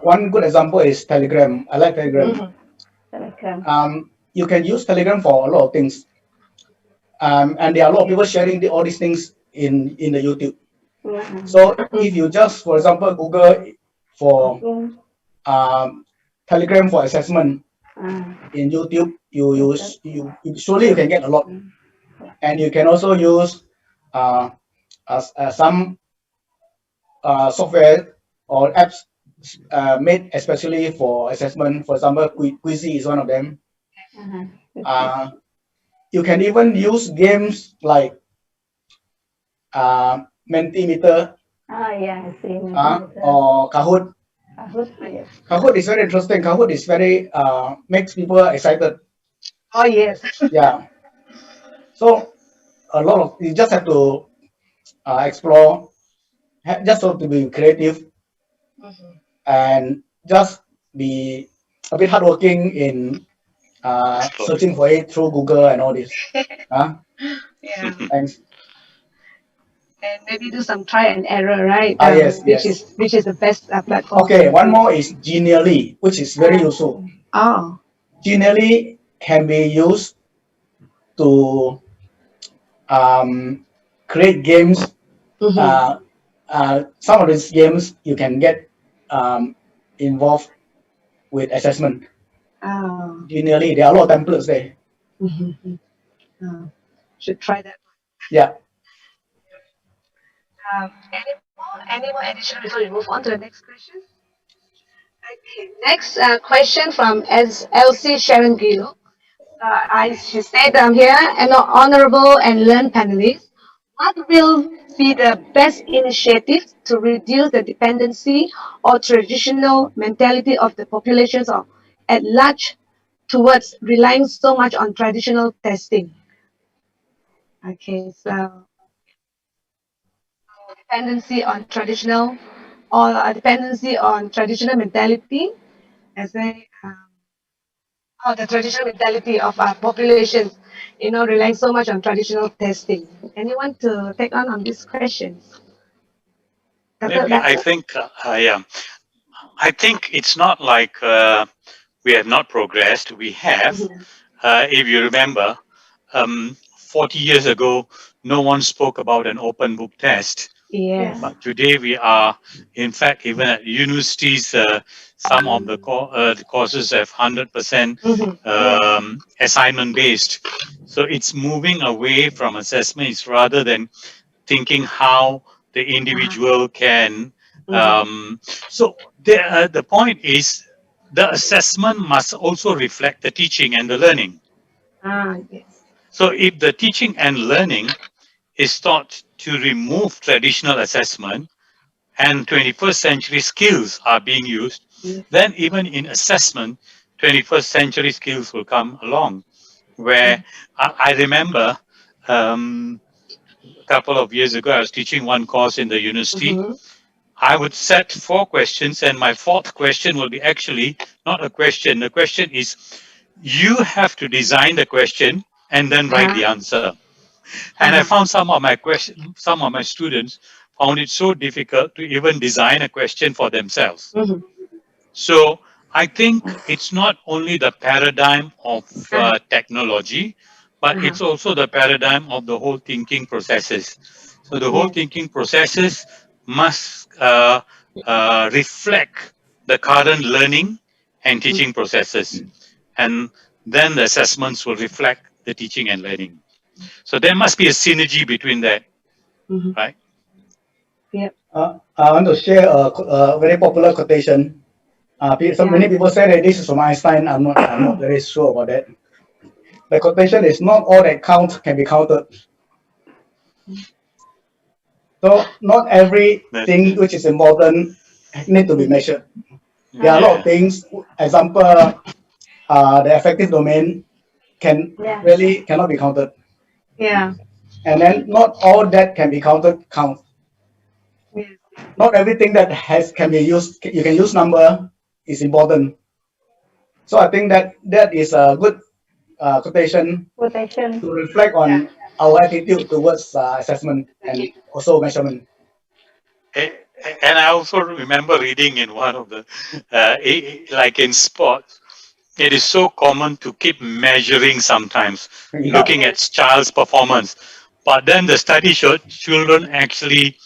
one good example is Telegram. I like Telegram. Mm-hmm. Telegram. You can use Telegram for a lot of things. And there are a lot of people sharing all these things in the YouTube. So if you just, for example, Google for Telegram for assessment in YouTube, you surely you can get a lot. And you can also use some software or apps made especially for assessment. For example, Quizy is one of them. You can even use games like Mentimeter Yeah, I see. or Kahoot. Yes. Kahoot is very interesting. Kahoot is very makes people excited. Oh, yes. Yeah. So a lot of you just have to explore, just have to be creative and just be a bit hardworking in searching for it through Google and all this. Yeah. Thanks. And maybe do some try and error, right? Yes, which yes. is the best platform. Okay, one more is Genially, which is very useful. Oh. Genially can be used to create games. Some of these games you can get involved with assessment. Oh. Genially, there are a lot of templates there. Should try that. Yeah. Any more addition before we move on to the next question? Okay. Next question from LC Sharon Gilo. She said, I'm here, an honorable and learned panelist. What will be the best initiative to reduce the dependency or traditional mentality of the populations of, at large towards relying so much on traditional testing? Okay, so dependency on traditional or a dependency on traditional mentality as the traditional mentality of our populations, relying so much on traditional testing. Anyone to take on this question? Maybe I think, yeah, I think it's not like we have not progressed. We have. If you remember, 40 years ago, no one spoke about an open book test. Yes. But today we are, in fact, even at universities some of the courses have 100% assignment based. So it's moving away from assessment. It's rather than thinking how the individual can. So the point is the assessment must also reflect the teaching and the learning. Yes. So if the teaching and learning is taught to remove traditional assessment and 21st century skills are being used, then even in assessment, 21st century skills will come along. Where I remember a couple of years ago, I was teaching one course in the university. I would set 4 questions, and my 4th question will be actually not a question. The question is, you have to design the question and then write the answer. And I found some of my students found it so difficult to even design a question for themselves. So I think it's not only the paradigm of technology, but it's also the paradigm of the whole thinking processes. So the whole thinking processes must reflect the current learning and teaching processes. And then the assessments will reflect the teaching and learning. So there must be a synergy between that, right? I want to share a very popular quotation. So many people say that this is from Einstein. I'm not very sure about that. The quotation is, not all that counts can be counted. So not everything which is important need to be measured. There are a lot of things. Example, the affective domain really cannot be counted. And then not all that can be counted count. Not everything that can be used, you can use number, is important. So I think that is a good quotation to reflect on our attitude towards assessment and also measurement. And I also remember reading in one of the, like in sports, it is so common to keep measuring sometimes, looking at child's performance. But then the study showed children actually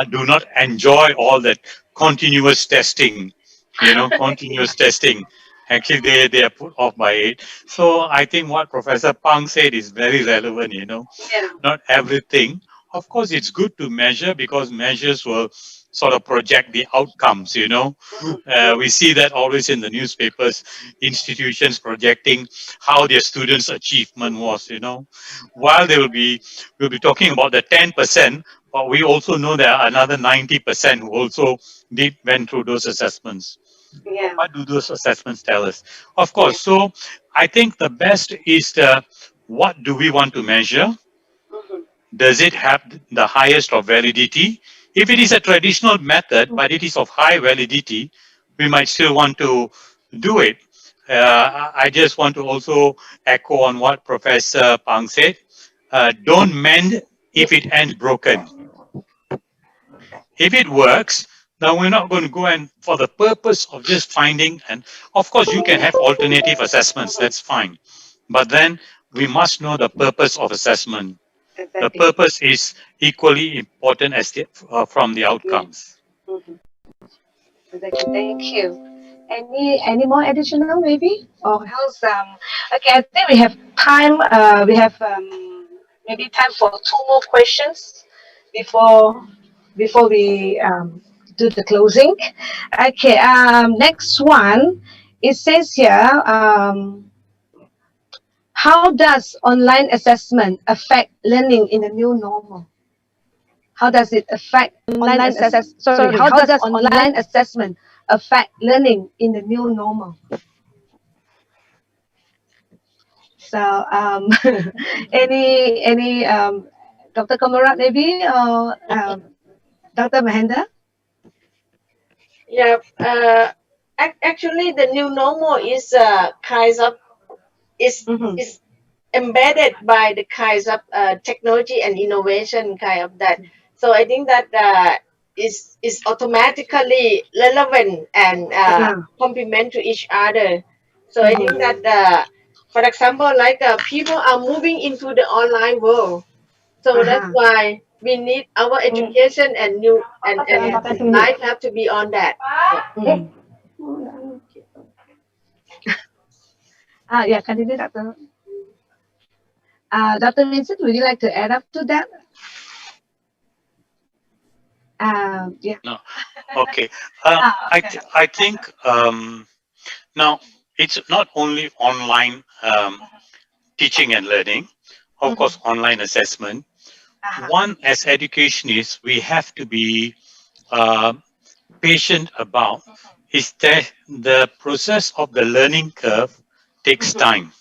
do not enjoy all that continuous testing, continuous testing. Actually, they are put off by it. So I think what Professor Pang said is very relevant, Not everything. Of course, it's good to measure because measures will sort of project the outcomes, We see that always in the newspapers, institutions projecting how their students' achievement was, While we'll be talking about the 10%, but we also know there are another 90% who also went through those assessments. What do those assessments tell us? Of course, so I think the best is what do we want to measure? Does it have the highest of validity? If it is a traditional method, but it is of high validity, we might still want to do it. I just want to also echo on what Professor Pang said. Don't mend if it ends broken. If it works, then we're not going to go and for the purpose of just finding, and of course you can have alternative assessments, that's fine. But then we must know the purpose of assessment. The purpose is equally important as from the outcomes. Thank you. Any more additional maybe? Or else okay, I think we have time. We have maybe time for 2 more questions before we do the closing. Okay. Next one. It says here. How does online assessment affect learning in the new normal? How does it affect online assessment? Sorry, how does online assessment affect learning in the new normal? So, any Dr. Kamolrat maybe, or Dr. Mahendar? Yeah. Actually, the new normal is kinds of is embedded by the kinds of technology and innovation kind of that. So I think that is automatically relevant and complement to each other. So I think that for example, like people are moving into the online world. So that's why we need our education and life have to be on that. Yeah, continue, Dr. Dr. Vincent, would you like to add up to that? Yeah. No. Okay. Okay. I think now it's not only online teaching and learning, of course, online assessment. One, as educationists, we have to be uh, patient about is that the process of the learning curve takes time.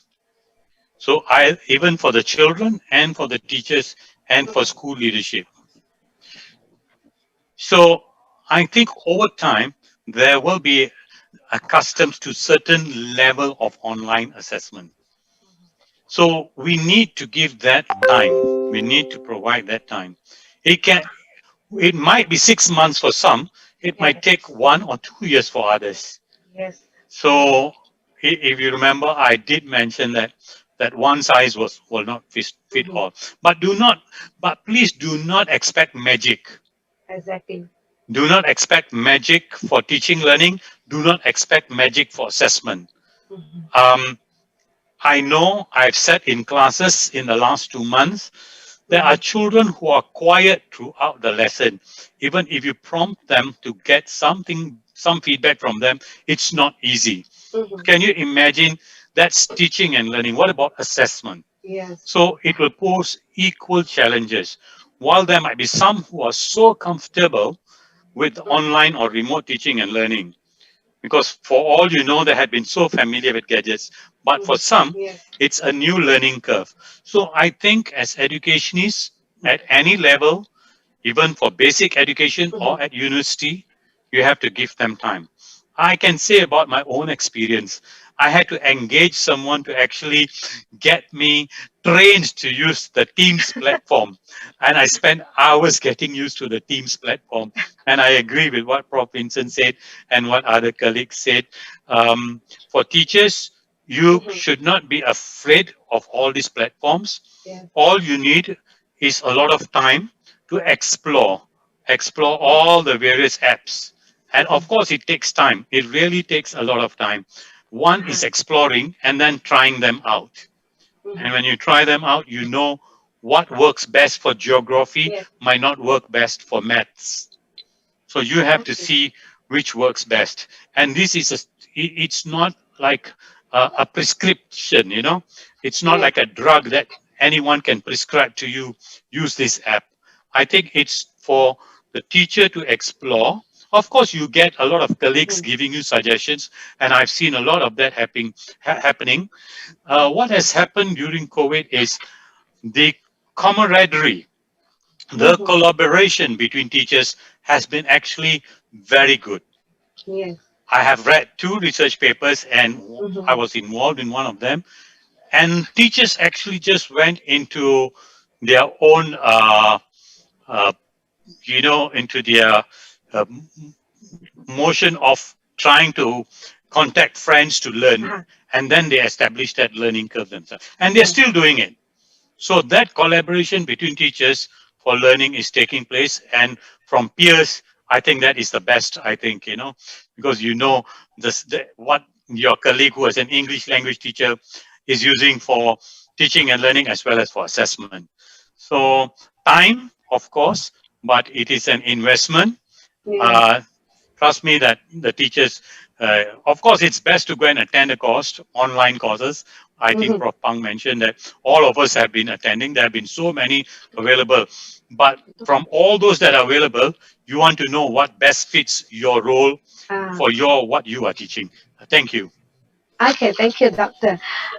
So I even for the children and for the teachers and for school leadership. So I think over time there will be accustomed to certain level of online assessment. So we need to give that time. We need to provide that time. It can it might be 6 months for some, it might take 1 or 2 years for others. Yes. So if you remember, I did mention that one size will not fit all. But please do not expect magic. Exactly. Do not expect magic for teaching learning. Do not expect magic for assessment. Um, I know I've sat in classes in the last 2 months. There are children who are quiet throughout the lesson. Even if you prompt them to get some feedback from them, it's not easy. Can you imagine that's teaching and learning? What about assessment? Yes. So it will pose equal challenges. While there might be some who are so comfortable with online or remote teaching and learning, because for all you know, they had been so familiar with gadgets, but for some, Yes. it's a new learning curve. So I think as educationists at any level, even for basic education or at university, you have to give them time. I can say about my own experience. I had to engage someone to actually get me trained to use the Teams platform. And I spent hours getting used to the Teams platform. And I agree with what Prof. Vincent said and what other colleagues said. For teachers, you should not be afraid of all these platforms. Yes. All you need is a lot of time to explore all the various apps. And of course, it takes time. It really takes a lot of time. One is exploring and then trying them out. And when you try them out, you know what works best for geography Yes. might not work best for maths. So you have to see which works best. And it's not like a prescription, you know, it's not like a drug that anyone can prescribe to you, use this app. I think it's for the teacher to explore. Of course, you get a lot of colleagues giving you suggestions, and I've seen a lot of that happening. What has happened during COVID is the camaraderie, the collaboration between teachers has been actually very good. Yes. I have read 2 research papers and I was involved in one of them. And teachers actually just went into their own, uh, into their uh, motion of trying to contact friends to learn. And then they established that learning curve themselves. And they're still doing it. So that collaboration between teachers for learning is taking place, and from peers, I think that is the best. I think because what your colleague who is an English language teacher is using for teaching and learning as well as for assessment. So time, of course, but it is an investment. Uh, Trust me that the teachers, of course, it's best to go and attend a course, online courses. I think Prof. Pang mentioned that all of us have been attending. There have been so many available. But from all those that are available, you want to know what best fits your role for what you are teaching. Thank you. Okay, thank you, Doctor.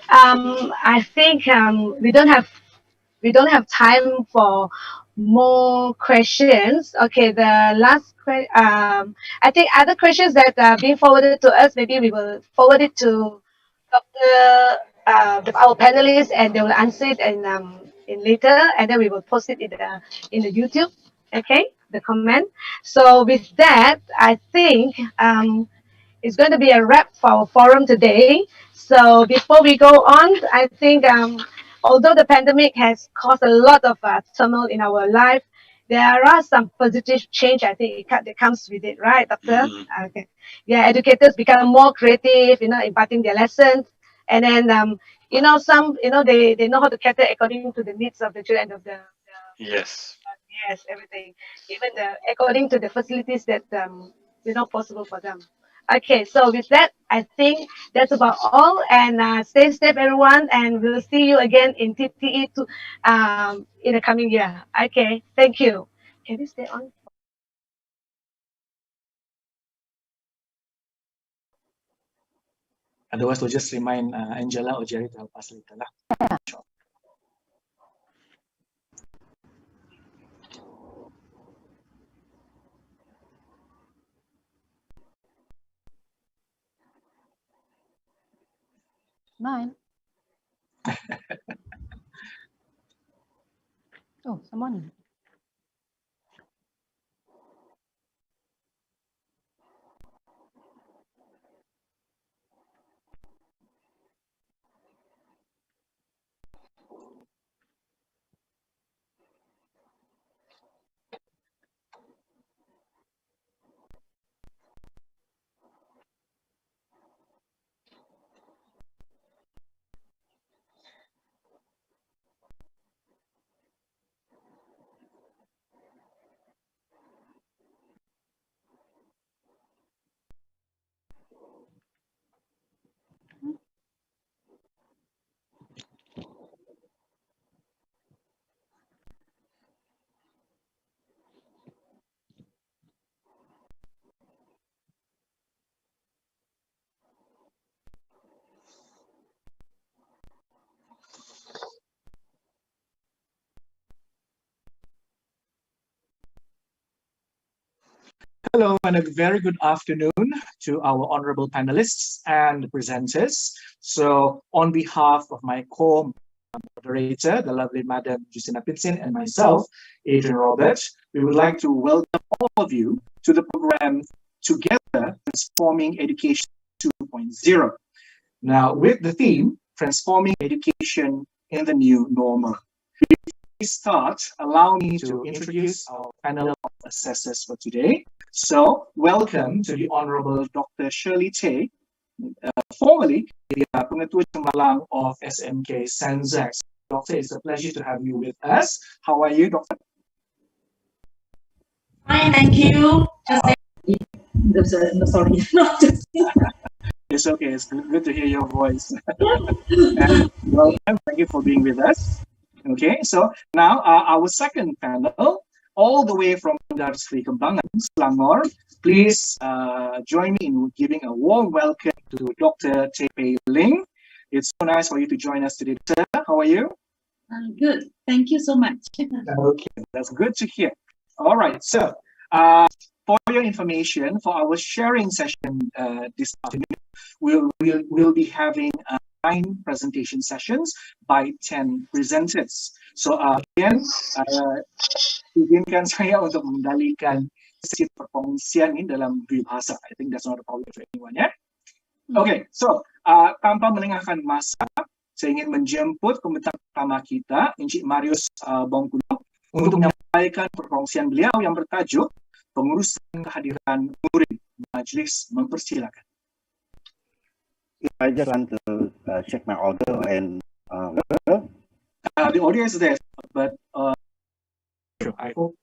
I think we don't have time for more questions. Okay, the last I think other questions that are being forwarded to us, maybe we will forward it to Dr. Our panelists, and they will answer it in later, and then we will post it in the YouTube. Okay, the comment. So with that, I think it's going to be a wrap for our forum today. So before we go on, I think although the pandemic has caused a lot of turmoil in our life, there are some positive change, I think, that comes with it, right, Doctor? Okay. Yeah, educators become more creative, imparting their lessons. And then, some, they know how to cater according to the needs of the children of the Yes. yes, everything. Even according to the facilities that, possible for them. Okay, so with that, I think that's about all. And stay safe, everyone. And we'll see you again in TTE2 in the coming year. Okay, thank you. Can we stay on? Otherwise, we'll just remind Angela or Jerry to help us later. Sure. Mine. Oh, someone. Hello and a very good afternoon to our honorable panelists and presenters. So on behalf of my co-moderator, the lovely Madam Justina Pitzin, and myself, Adrian Roberts, we would like to welcome all of you to the program Together Transforming Education 2.0. Now with the theme, Transforming Education in the New Normal. We start, allow me to introduce our panel of assessors for today. So, welcome to the Honorable Dr. Shirley Tay, formerly the Pengetua Cemerlang of SMK Sanzac. Doctor, it's a pleasure to have you with us. How are you, Doctor? Fine, thank you. Sorry, not just. It's okay. It's good to hear your voice. And welcome. Thank you for being with us. Okay, so now our second panel, all the way from Sri Kembangan, Selangor. Please join me in giving a warm welcome to Dr. Tay Ling. It's so nice for you to join us today, sir. How are you? Good. Thank you so much. Okay, that's good to hear. All right, so for your information, for our sharing session this afternoon, we'll be having 9 presentation sessions by 10 presenters. So again, izinkan saya untuk mengendalikan sesi perkongsian ini dalam dua bahasa. I think that's not a problem for anyone, ya. Okay, so tanpa melengahkan masa, saya ingin menjemput pembicara pertama kita, Encik Marius Bongkulo, untuk menyampaikan perkongsian beliau yang bertajuk Pengurusan Kehadiran Murid. Majlis mempersilakan. I just want to check my audio and the audio is there, but I hope